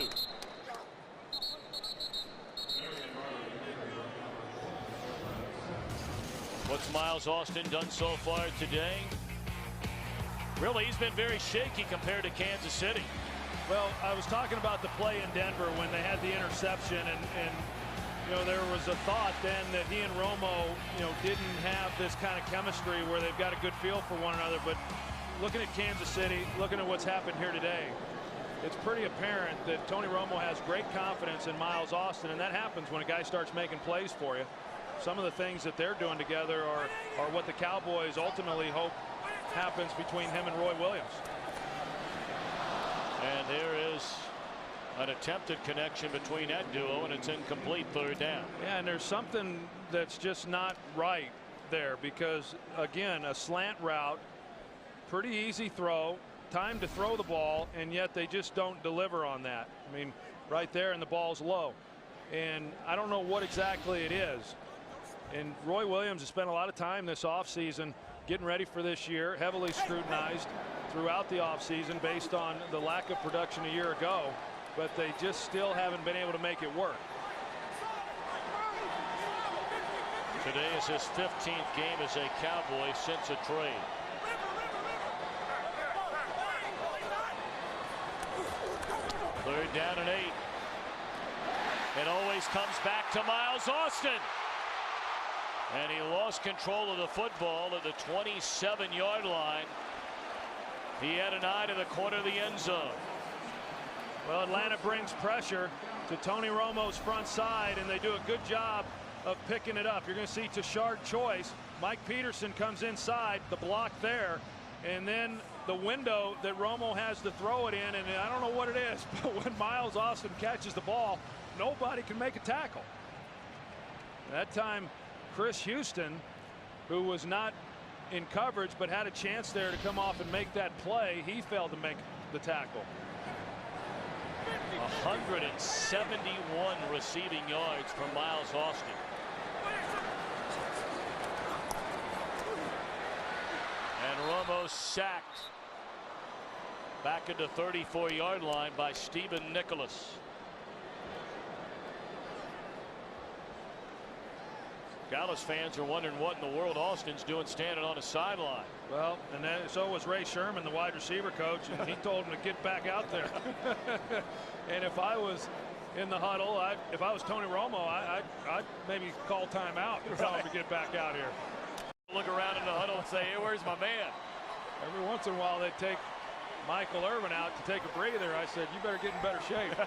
What's Miles Austin done so far today? Really, he's been very shaky compared to Kansas City. Well, I was talking about the play in Denver when they had the interception, and you there was a thought then that he and Romo, didn't have this kind of chemistry where they've got a good feel for one another. But looking at Kansas City, looking at what's happened here today, it's pretty apparent that Tony Romo has great confidence in Miles Austin, and that happens when a guy starts making plays for you. Some of the things that they're doing together are what the Cowboys ultimately hope happens between him and Roy Williams. And there is an attempted connection between that duo, and it's incomplete, third down. Yeah, and there's something that's just not right there, because again, a slant route, pretty easy throw, time to throw the ball, and yet they just don't deliver on that. I mean, right there, and the ball's low, and I don't know what exactly it is. And Roy Williams has spent a lot of time this offseason getting ready for this year, heavily scrutinized throughout the offseason based on the lack of production a year ago, but they just still haven't been able to make it work. Today is his 15th game as a Cowboy since a trade. Third down and 8. It always comes back to Miles Austin. And he lost control of the football at the 27-yard line. He had an eye to the corner of the end zone. Well, Atlanta brings pressure to Tony Romo's front side, and they do a good job of picking it up. You're going to see Tashard Choice. Mike Peterson comes inside, the block there, and then the window that Romo has to throw it in, and I don't know what it is, but when Miles Austin catches the ball, nobody can make a tackle. That time, Chris Houston, who was not in coverage but had a chance there to come off and make that play, he failed to make the tackle. 171 receiving yards for Miles Austin. And Romo sacked back at the 34-yard line by Stephen Nicholas. Dallas fans are wondering what in the world Austin's doing standing on a sideline. Well, and then, so was Ray Sherman, the wide receiver coach, and he told him to get back out there. And if I was in the huddle, if I was Tony Romo, I'd maybe call timeout and tell him to get back out here. Look around in the huddle and say, hey, where's my man? Every once in a while they take Michael Irvin out to take a breather. I said, you better get in better shape.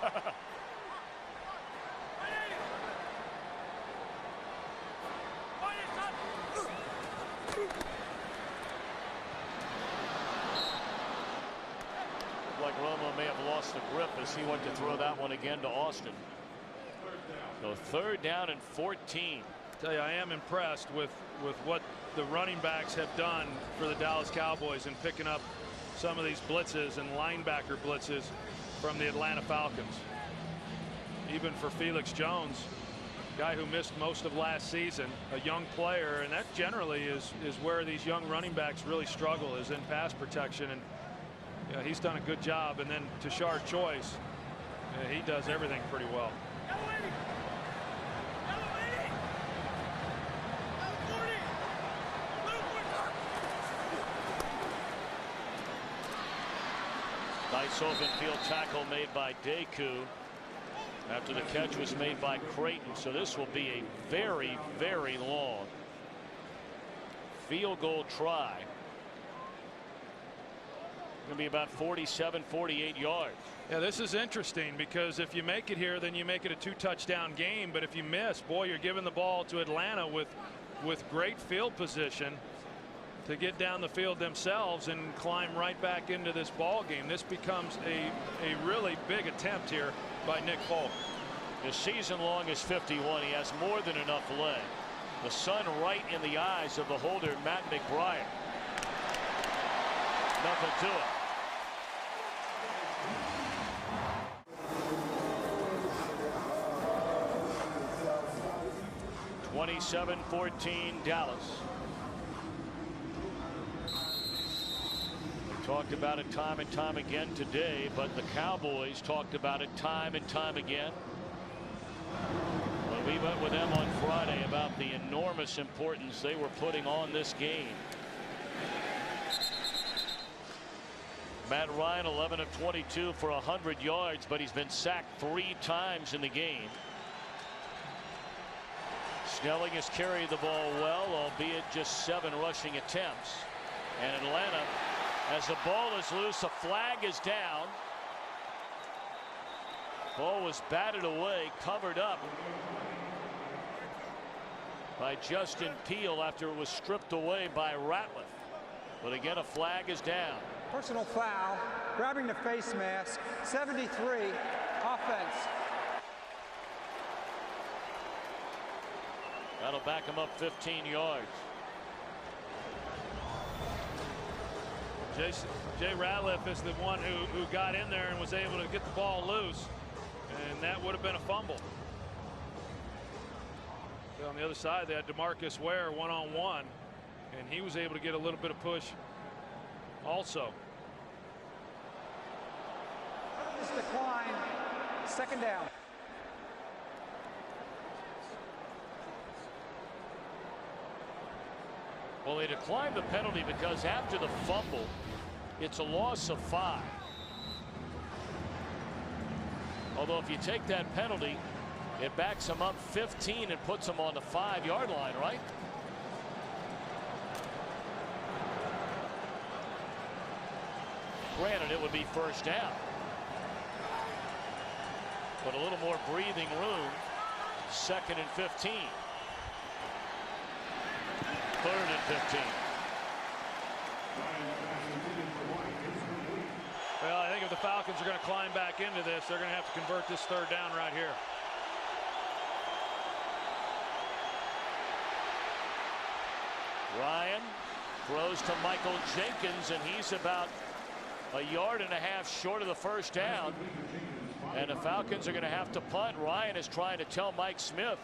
Like Romo may have lost the grip as he went to throw that one again to Austin. So third down and 14. I tell you, I am impressed with what the running backs have done for the Dallas Cowboys in picking up some of these blitzes and linebacker blitzes from the Atlanta Falcons. Even for Felix Jones, guy who missed most of last season, a young player, and that generally is where these young running backs really struggle, is in pass protection, and he's done a good job. And then Tashard Choice, he does everything pretty well. Nice open field tackle made by Deku after the catch was made by Creighton. So this will be a very, very long field goal try. Going to be about 47, 48 yards. Yeah, this is interesting, because if you make it here, then you make it a 2-touchdown game. But if you miss, boy, you're giving the ball to Atlanta with great field position to get down the field themselves and climb right back into this ball game. This becomes a really big attempt here by Nick Folk. His season long is 51. He has more than enough leg. The sun right in the eyes of the holder, Matt McBride. Nothing to it. (27-14) Dallas. We talked about it time and time again today, but the Cowboys talked about it time and time again. When we met with them on Friday about the enormous importance they were putting on this game. Matt Ryan, 11 of 22 for 100 yards, but he's been sacked 3 times in the game. Snelling has carried the ball well, albeit just 7 rushing attempts. And Atlanta, as the ball is loose, a flag is down. Ball was batted away, covered up by Justin Peele after it was stripped away by Ratliff. But again, a flag is down. Personal foul, grabbing the face mask, 73, offense. That'll back him up 15 yards. Jay Ratliff is the one who got in there and was able to get the ball loose, and that would have been a fumble. On the other side, they had DeMarcus Ware one-on-one, and he was able to get a little bit of push also. This decline, second down. Well, they declined the penalty because after the fumble, it's a loss of 5. Although if you take that penalty, it backs him up 15 and puts him on the 5-yard line, right? Granted, it would be first down, but a little more breathing room. 2nd and 15. 3rd and 15. Well, I think if the Falcons are going to climb back into this, they're going to have to convert this 3rd down right here. Ryan throws to Michael Jenkins, and he's about 1.5 yards short of the first down. And the Falcons are going to have to punt. Ryan is trying to tell Mike Smith,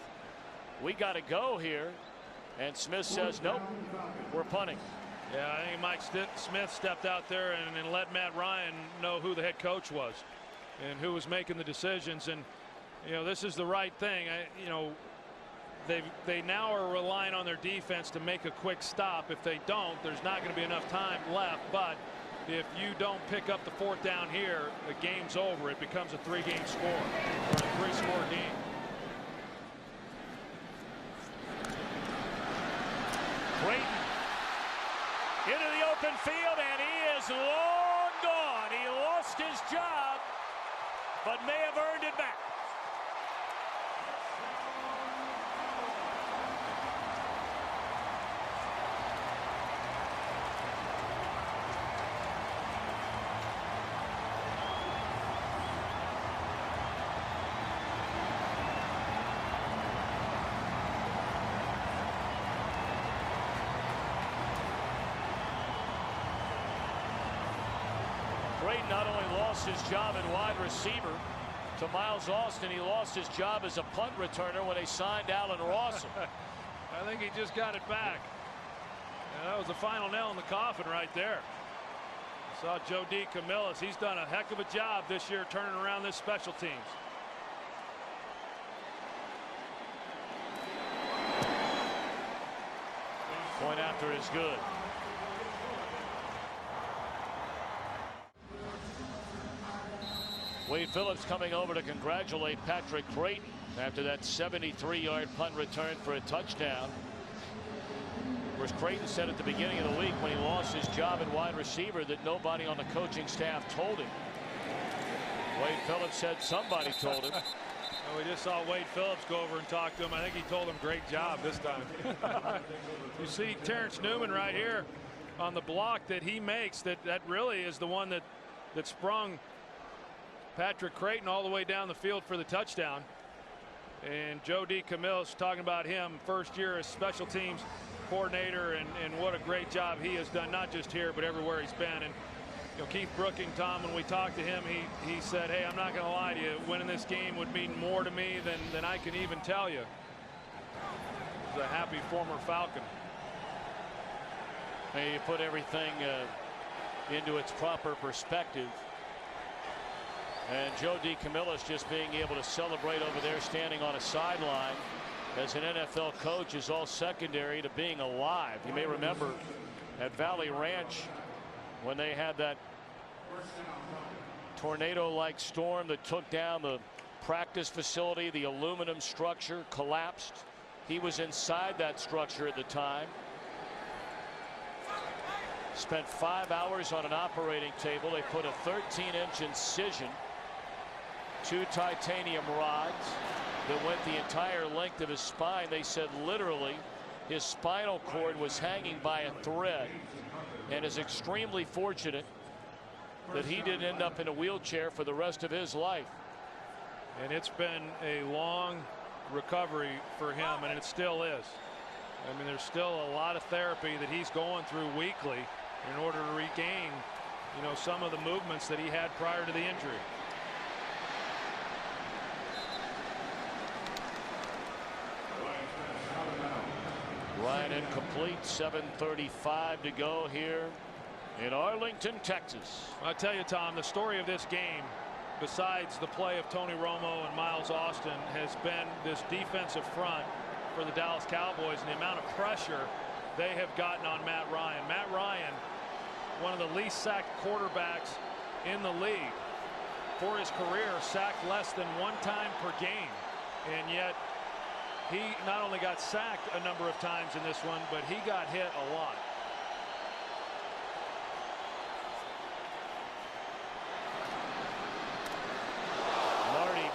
we got to go here. And Smith says, nope, we're punting. Yeah, I think Mike Smith stepped out there and let Matt Ryan know who the head coach was and who was making the decisions. And, you know, this is the right thing. You know, they now are relying on their defense to make a quick stop. If they don't, there's not going to be enough time left. But if you don't pick up the 4th down here, the game's over. It becomes a 3-game score or a 3-score game. Creighton into the open field, and he is long gone. He lost his job, but may have earned it back. Creighton not only lost his job at wide receiver to Miles Austin, he lost his job as a punt returner when they signed Allen Rawson. I think he just got it back. And that was the final nail in the coffin right there. Saw Joe D. Camillus. He's done a heck of a job this year turning around this special teams. Point after is good. Wade Phillips coming over to congratulate Patrick Creighton after that 73-yard punt return for a touchdown. Of course, Creighton said at the beginning of the week when he lost his job at wide receiver that nobody on the coaching staff told him. Wade Phillips said somebody told him. Well, we just saw Wade Phillips go over and talk to him. I think he told him great job this time. You see Terrence Newman right here on the block that he makes. That really is the one that sprung Patrick Creighton all the way down the field for the touchdown. And Joe D. Camillus talking about him, first year as special teams coordinator, and what a great job he has done, not just here but everywhere he's been. And you know, Keith Brooking, Tom, when we talked to him, he said, hey, I'm not going to lie to you, winning this game would mean more to me than I can even tell you. He's a happy former Falcon. And you put everything into its proper perspective. And Joe D. Camillus just being able to celebrate over there standing on a sideline as an NFL coach is all secondary to being alive. You may remember at Valley Ranch when they had that tornado-like storm that took down the practice facility, the aluminum structure collapsed. He was inside that structure at the time. Spent 5 hours on an operating table. They put a 13-inch incision, 2 titanium rods that went the entire length of his spine. They said literally his spinal cord was hanging by a thread, and is extremely fortunate that he didn't end up in a wheelchair for the rest of his life. And it's been a long recovery for him, and it still is. I mean, there's still a lot of therapy that he's going through weekly in order to regain, you know, some of the movements that he had prior to the injury. Ryan incomplete. 7:35 to go here in Arlington, Texas. I'll tell you, Tom, the story of this game, besides the play of Tony Romo and Miles Austin, has been this defensive front for the Dallas Cowboys and the amount of pressure they have gotten on Matt Ryan. Matt Ryan, one of the least sacked quarterbacks in the league for his career, sacked less than 1 time per game, and yet he not only got sacked a number of times in this one, but he got hit a lot.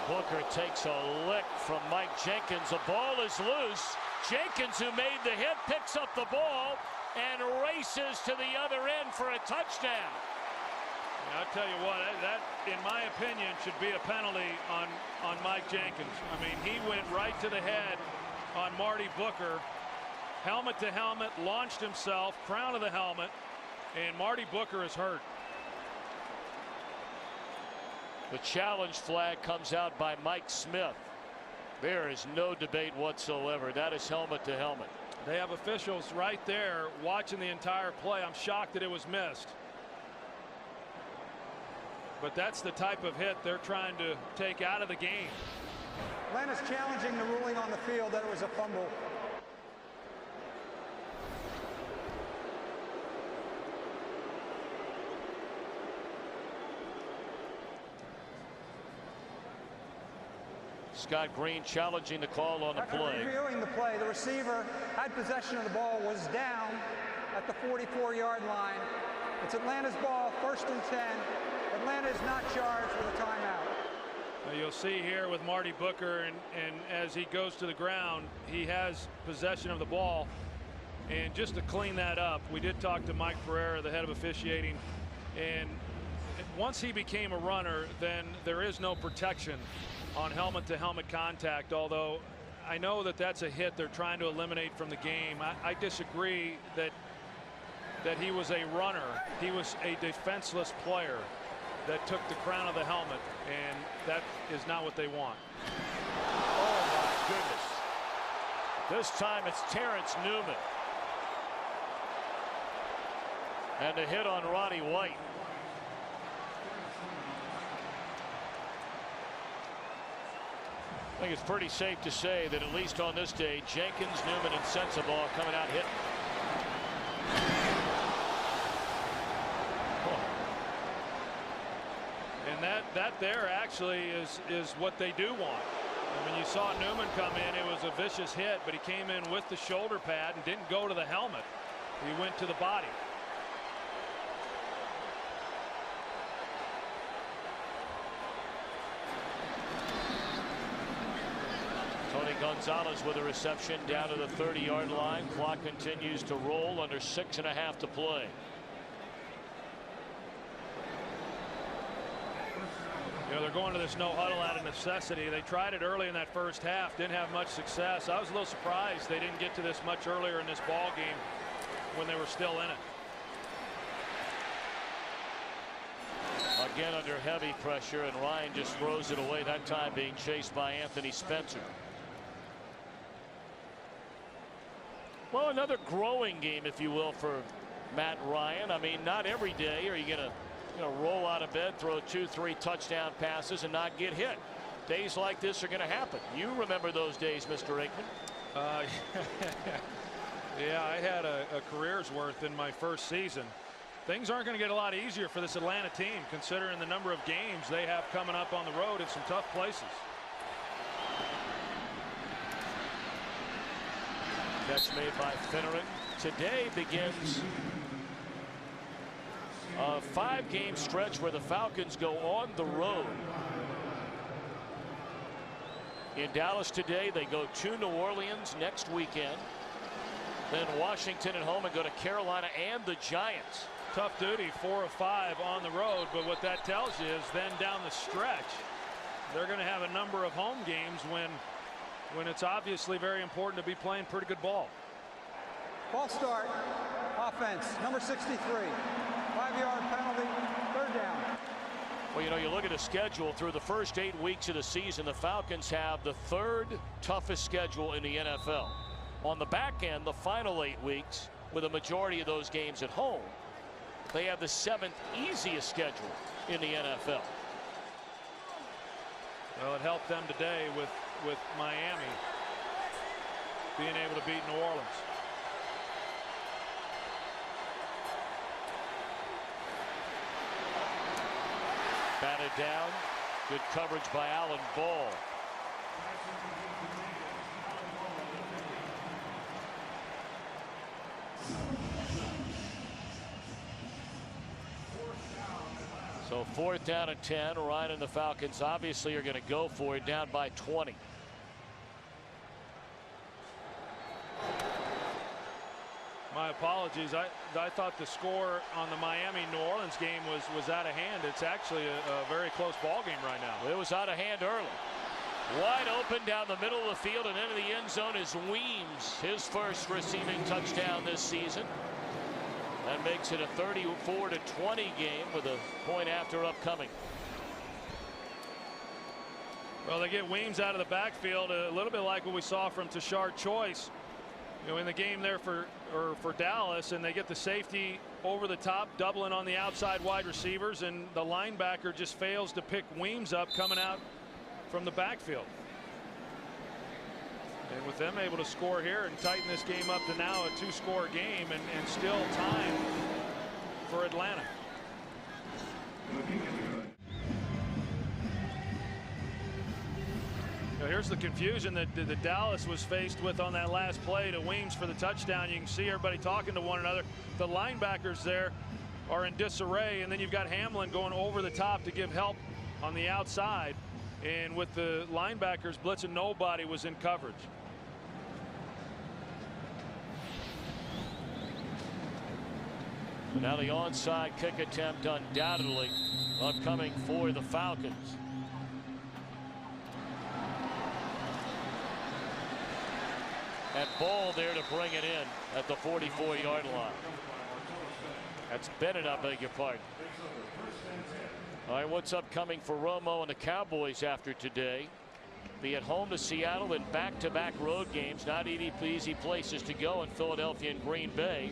Booker takes a lick from Mike Jenkins. The ball is loose. Jenkins, who made the hit, picks up the ball and races to the other end for a touchdown. I'll tell you what, that in my opinion should be a penalty on Mike Jenkins. I mean, he went right to the head on Marty Booker, helmet to helmet, launched himself, crown of the helmet, and Marty Booker is hurt. The challenge flag comes out by Mike Smith. There is no debate whatsoever. That is helmet to helmet. They have officials right there watching the entire play. I'm shocked that it was missed. But that's the type of hit they're trying to take out of the game. Atlanta's challenging the ruling on the field that it was a fumble. Scott Green challenging the call on the play. Reviewing the play, the receiver had possession of the ball, was down at the 44-yard line. It's Atlanta's ball, 1st and 10. Atlanta is not charged with a timeout. Now you'll see here with Marty Booker, and as he goes to the ground, he has possession of the ball. And just to clean that up, we did talk to Mike Pereira, the head of officiating, and once he became a runner, then there is no protection on helmet to helmet contact, although I know that that's a hit they're trying to eliminate from the game. I disagree that he was a runner. He was a defenseless player that took the crown of the helmet, and that is not what they want. Oh my goodness. This time it's Terrence Newman. And a hit on Ronnie White. I think it's pretty safe to say that at least on this day, Jenkins, Newman, and Sensabaugh coming out hitting. And that there actually is what they do want. And when you saw Newman come in, it was a vicious hit, but he came in with the shoulder pad and didn't go to the helmet. He went to the body. Tony Gonzalez with a reception down to the 30-yard line. Clock continues to roll under 6.5 to play. You know, they're going to this no huddle out of necessity. They tried it early in that first half, didn't have much success. I was a little surprised they didn't get to this much earlier in this ball game when they were still in it. Again under heavy pressure, and Ryan just throws it away, that time being chased by Anthony Spencer. Well, another growing game, if you will, for Matt Ryan. I mean, not every day are you going to roll out of bed, throw 2-3 touchdown passes and not get hit. Days like this are going to happen. You remember those days, Mr. Aikman? Yeah, I had a career's worth in my first season. Things aren't going to get a lot easier for this Atlanta team, considering the number of games they have coming up on the road in some tough places. Catch made by Finneran. Today begins a 5-game stretch where the Falcons go on the road. In Dallas today, they go to New Orleans next weekend. Then Washington at home and go to Carolina and the Giants. Tough duty, 4 of 5 on the road, but what that tells you is then down the stretch, they're going to have a number of home games when it's obviously very important to be playing pretty good ball. False start, offense, number 63, 5-yard penalty, 3rd down. Well, you know, you look at the schedule through the first 8 weeks of the season, the Falcons have the 3rd toughest schedule in the NFL. On the back end, the final 8 weeks, with a majority of those games at home, they have the 7th easiest schedule in the NFL. Well, it helped them today with Miami being able to beat New Orleans. Batted down. Good coverage by Alan Ball. So 4th down and 10. Ryan and the Falcons obviously are going to go for it, down by 20. My apologies. I thought the score on the Miami-New Orleans game was out of hand. It's actually a very close ball game right now. It was out of hand early. Wide open down the middle of the field and into the end zone is Weems. His first receiving touchdown this season. That makes it a 34-20 game with a point after upcoming. Well, they get Weems out of the backfield, a little bit like what we saw from Tashard Choice, you know, in the game there for Dallas, and they get the safety over the top, doubling on the outside wide receivers, and the linebacker just fails to pick Weems up coming out from the backfield. And with them able to score here and tighten this game up to now a 2-score game and still time for Atlanta. Now here's the confusion that Dallas was faced with on that last play to Weems for the touchdown. You can see everybody talking to one another. The linebackers there are in disarray, and then you've got Hamlin going over the top to give help on the outside. And with the linebackers blitzing, nobody was in coverage. Now the onside kick attempt undoubtedly upcoming for the Falcons. And Ball there to bring it in at the 44-yard line. That's Bennett, I beg your pardon. All right, what's upcoming for Romo and the Cowboys after today? Be at home to Seattle, then back-to-back road games. Not easy places to go in Philadelphia and Green Bay.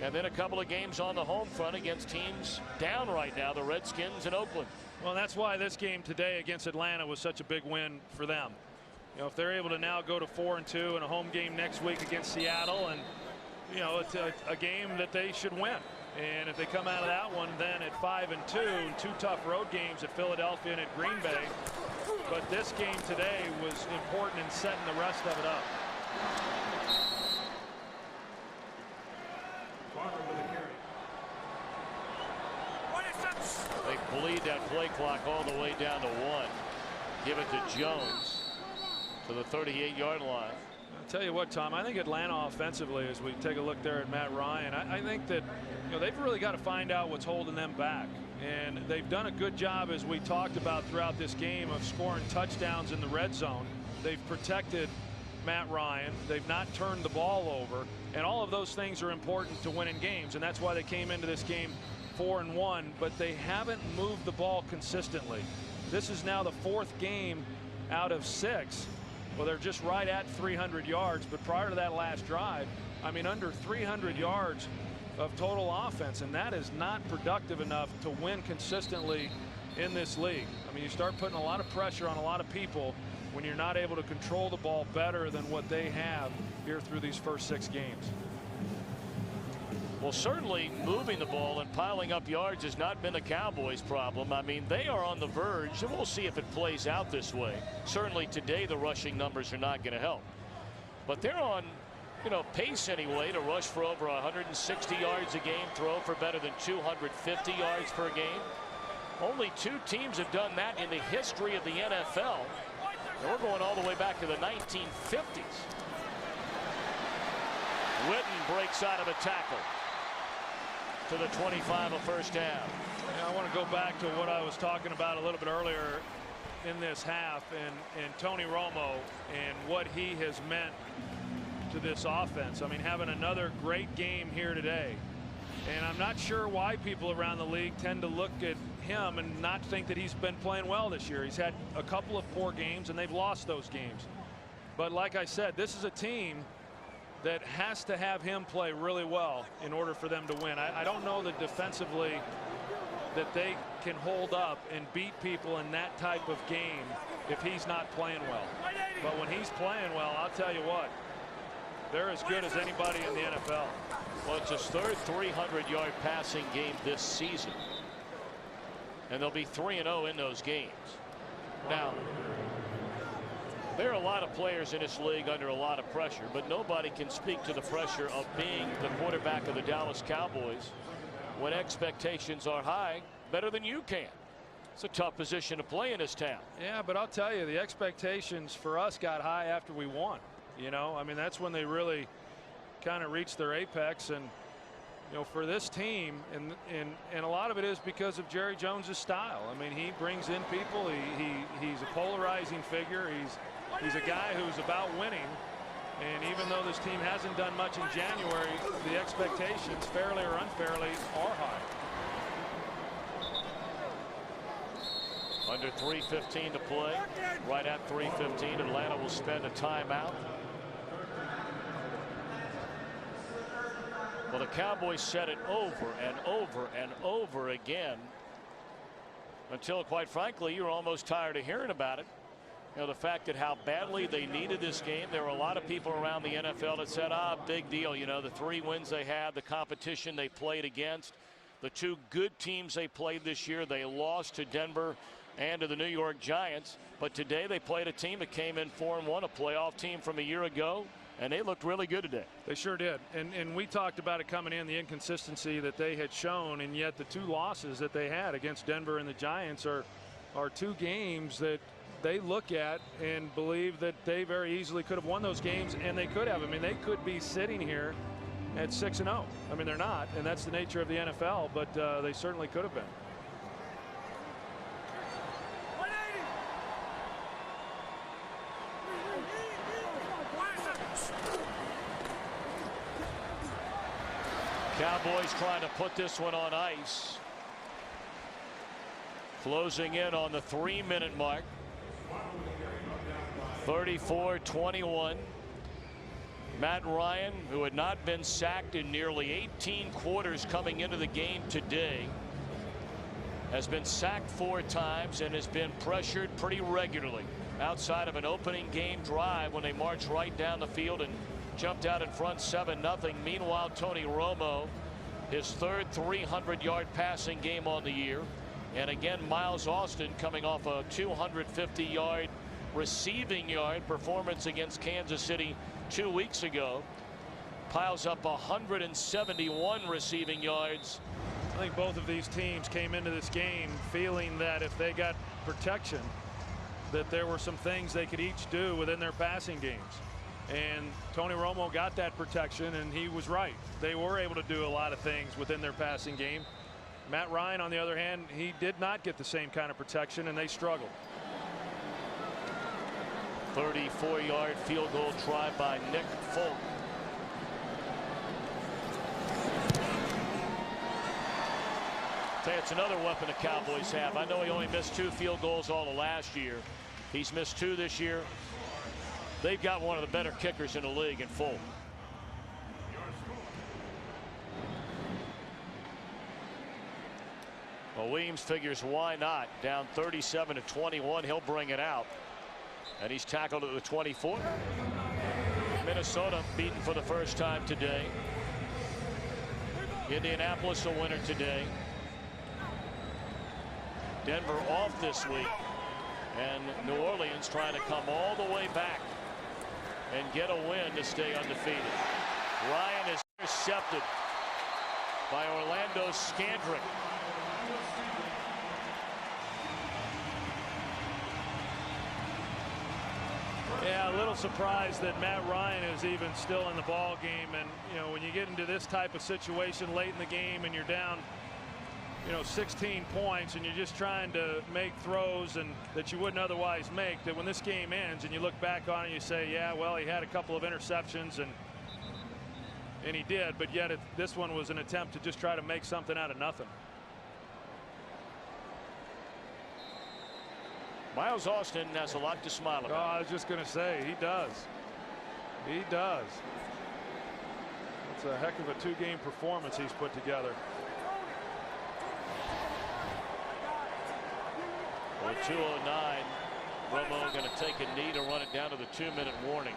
And then a couple of games on the home front against teams down right now, the Redskins and Oakland. Well, that's why this game today against Atlanta was such a big win for them. You know, if they're able to now go to 4-2 in a home game next week against Seattle, and you know, it's a game that they should win. And if they come out of that one then at 5-2, 2 tough road games at Philadelphia and at Green Bay. But this game today was important in setting the rest of it up. They bleed that play clock all the way down to 1. Give it to Jones to the 38-yard line. I'll tell you what, Tom, I think Atlanta offensively, as we take a look there at Matt Ryan, I think that, you know, they've really got to find out what's holding them back. And they've done a good job, as we talked about throughout this game, of scoring touchdowns in the red zone. They've protected Matt Ryan. They've not turned the ball over. And all of those things are important to winning games. And that's why they came into this game 4-1. But they haven't moved the ball consistently. This is now the 4th game out of 6. Well, they're just right at 300 yards. But prior to that last drive, I mean, under 300 yards of total offense, and that is not productive enough to win consistently in this league. I mean, you start putting a lot of pressure on a lot of people when you're not able to control the ball better than what they have here through these first 6 games. Well, certainly moving the ball and piling up yards has not been the Cowboys' problem. I mean, they are on the verge, and we'll see if it plays out this way. Certainly today the rushing numbers are not going to help. But they're on pace anyway to rush for over 160 yards a game, throw for better than 250 yards per game. Only 2 teams have done that in the history of the NFL. And we're going all the way back to the 1950s. Witten breaks out of a tackle to the 25, a first down. Yeah, I want to go back to what I was talking about a little bit earlier in this half, and Tony Romo and what he has meant to this offense. I mean, having another great game here today. And I'm not sure why people around the league tend to look at him and not think that he's been playing well this year. He's had a couple of poor games and they've lost those games. But like I said, this is a team that has to have him play really well in order for them to win. I don't know that defensively that they can hold up and beat people in that type of game if he's not playing well. But when he's playing well, I'll tell you what, they're as good as anybody in the NFL. Well, it's his third 300-yard passing game this season. And they'll be 3-0 in those games. Now, there are a lot of players in this league under a lot of pressure, but nobody can speak to the pressure of being the quarterback of the Dallas Cowboys when expectations are high better than you can. It's a tough position to play in this town. Yeah, but I'll tell you, the expectations for us got high after we won. I mean, that's when they really kind of reached their apex. And for this team, and a lot of it is because of Jerry Jones's style. I mean, he brings in people. He's a polarizing figure. He's a guy who's about winning. And even though this team hasn't done much in January, the expectations, fairly or unfairly, are high. Under 3:15 to play. Right at 3:15, Atlanta will spend a timeout. Well, the Cowboys said it over and over and over again until, quite frankly, you're almost tired of hearing about it. The fact that how badly they needed this game. There were a lot of people around the NFL that said, big deal. The 3 wins they had, the competition they played against, the 2 good teams they played this year. They lost to Denver and to the New York Giants. But today they played a team that came in 4-1, a playoff team from a year ago. And they looked really good today. They sure did. And we talked about it coming in, the inconsistency that they had shown. And yet the 2 losses that they had against Denver and the Giants are 2 games that they look at and believe that they very easily could have won those games, and they could have. I mean, they could be sitting here at 6-0. I mean, they're not, and that's the nature of the NFL, but they certainly could have been. Cowboys trying to put this one on ice. Closing in on the 3-minute mark. 34-21. Matt Ryan, who had not been sacked in nearly 18 quarters coming into the game today, has been sacked 4 times and has been pressured pretty regularly outside of an opening game drive when they marched right down the field and jumped out in front 7-0. Meanwhile, Tony Romo, his third 300-yard passing game on the year. And again, Miles Austin coming off a 250-yard receiving yard performance against Kansas City 2 weeks ago. Piles up 171 receiving yards. I think both of these teams came into this game feeling that if they got protection, that there were some things they could each do within their passing games. And Tony Romo got that protection, and he was right. They were able to do a lot of things within their passing game. Matt Ryan, on the other hand, he did not get the same kind of protection, and they struggled. 34-yard field goal try by Nick Folk. It's another weapon the Cowboys have. I know he only missed 2 field goals all of last year. He's missed 2 this year. They've got one of the better kickers in the league in Folk. Well, Williams figures why not. Down 37-21. He'll bring it out. And he's tackled at the 24. Minnesota beaten for the first time today. Indianapolis a winner today. Denver off this week. And New Orleans trying to come all the way back and get a win to stay undefeated. Ryan is intercepted by Orlando's Scandrick. Yeah, a little surprised that Matt Ryan is even still in the ball game. And you know, when you get into this type of situation late in the game and you're down, you know, 16 points and you're just trying to make throws and that you wouldn't otherwise make, that when this game ends and you look back on it, you say, yeah, well, he had a couple of interceptions and he did, but yet this one was an attempt to just try to make something out of nothing. Miles Austin has a lot to smile about. Oh, I was just going to say, he does. He does. It's a heck of a two-game performance he's put together. Well, 2:09. Romo going to take a knee to run it down to the 2-minute warning.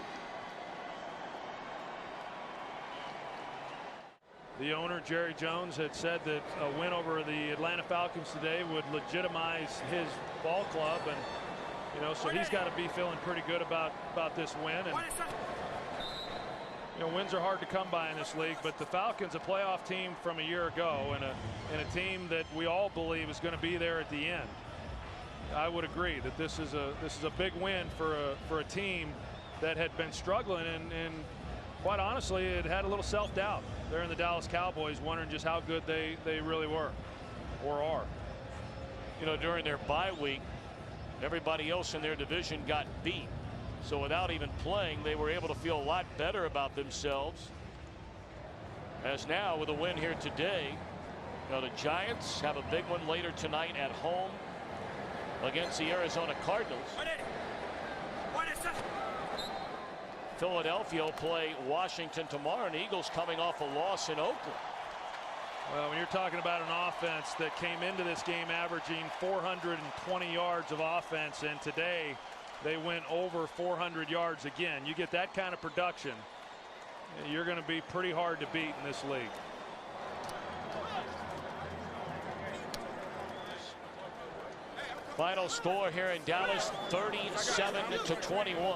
The owner, Jerry Jones, had said that a win over the Atlanta Falcons today would legitimize his ball club, and you know, so he's got to be feeling pretty good about this win. And you know, wins are hard to come by in this league, but the Falcons, a playoff team from a year ago, and a team that we all believe is going to be there at the end. I would agree that this is a big win for a team that had been struggling, and quite honestly, it had a little self-doubt. They're in the Dallas Cowboys, wondering just how good they really were or are. You know, during their bye week, everybody else in their division got beat. So without even playing, they were able to feel a lot better about themselves. As now, with a win here today, you know, the Giants have a big one later tonight at home against the Arizona Cardinals. Philadelphia will play Washington tomorrow, and the Eagles coming off a loss in Oakland. Well, when you're talking about an offense that came into this game averaging 420 yards of offense, and today they went over 400 yards again, you get that kind of production, you're going to be pretty hard to beat in this league. Final score here in Dallas, 37-21.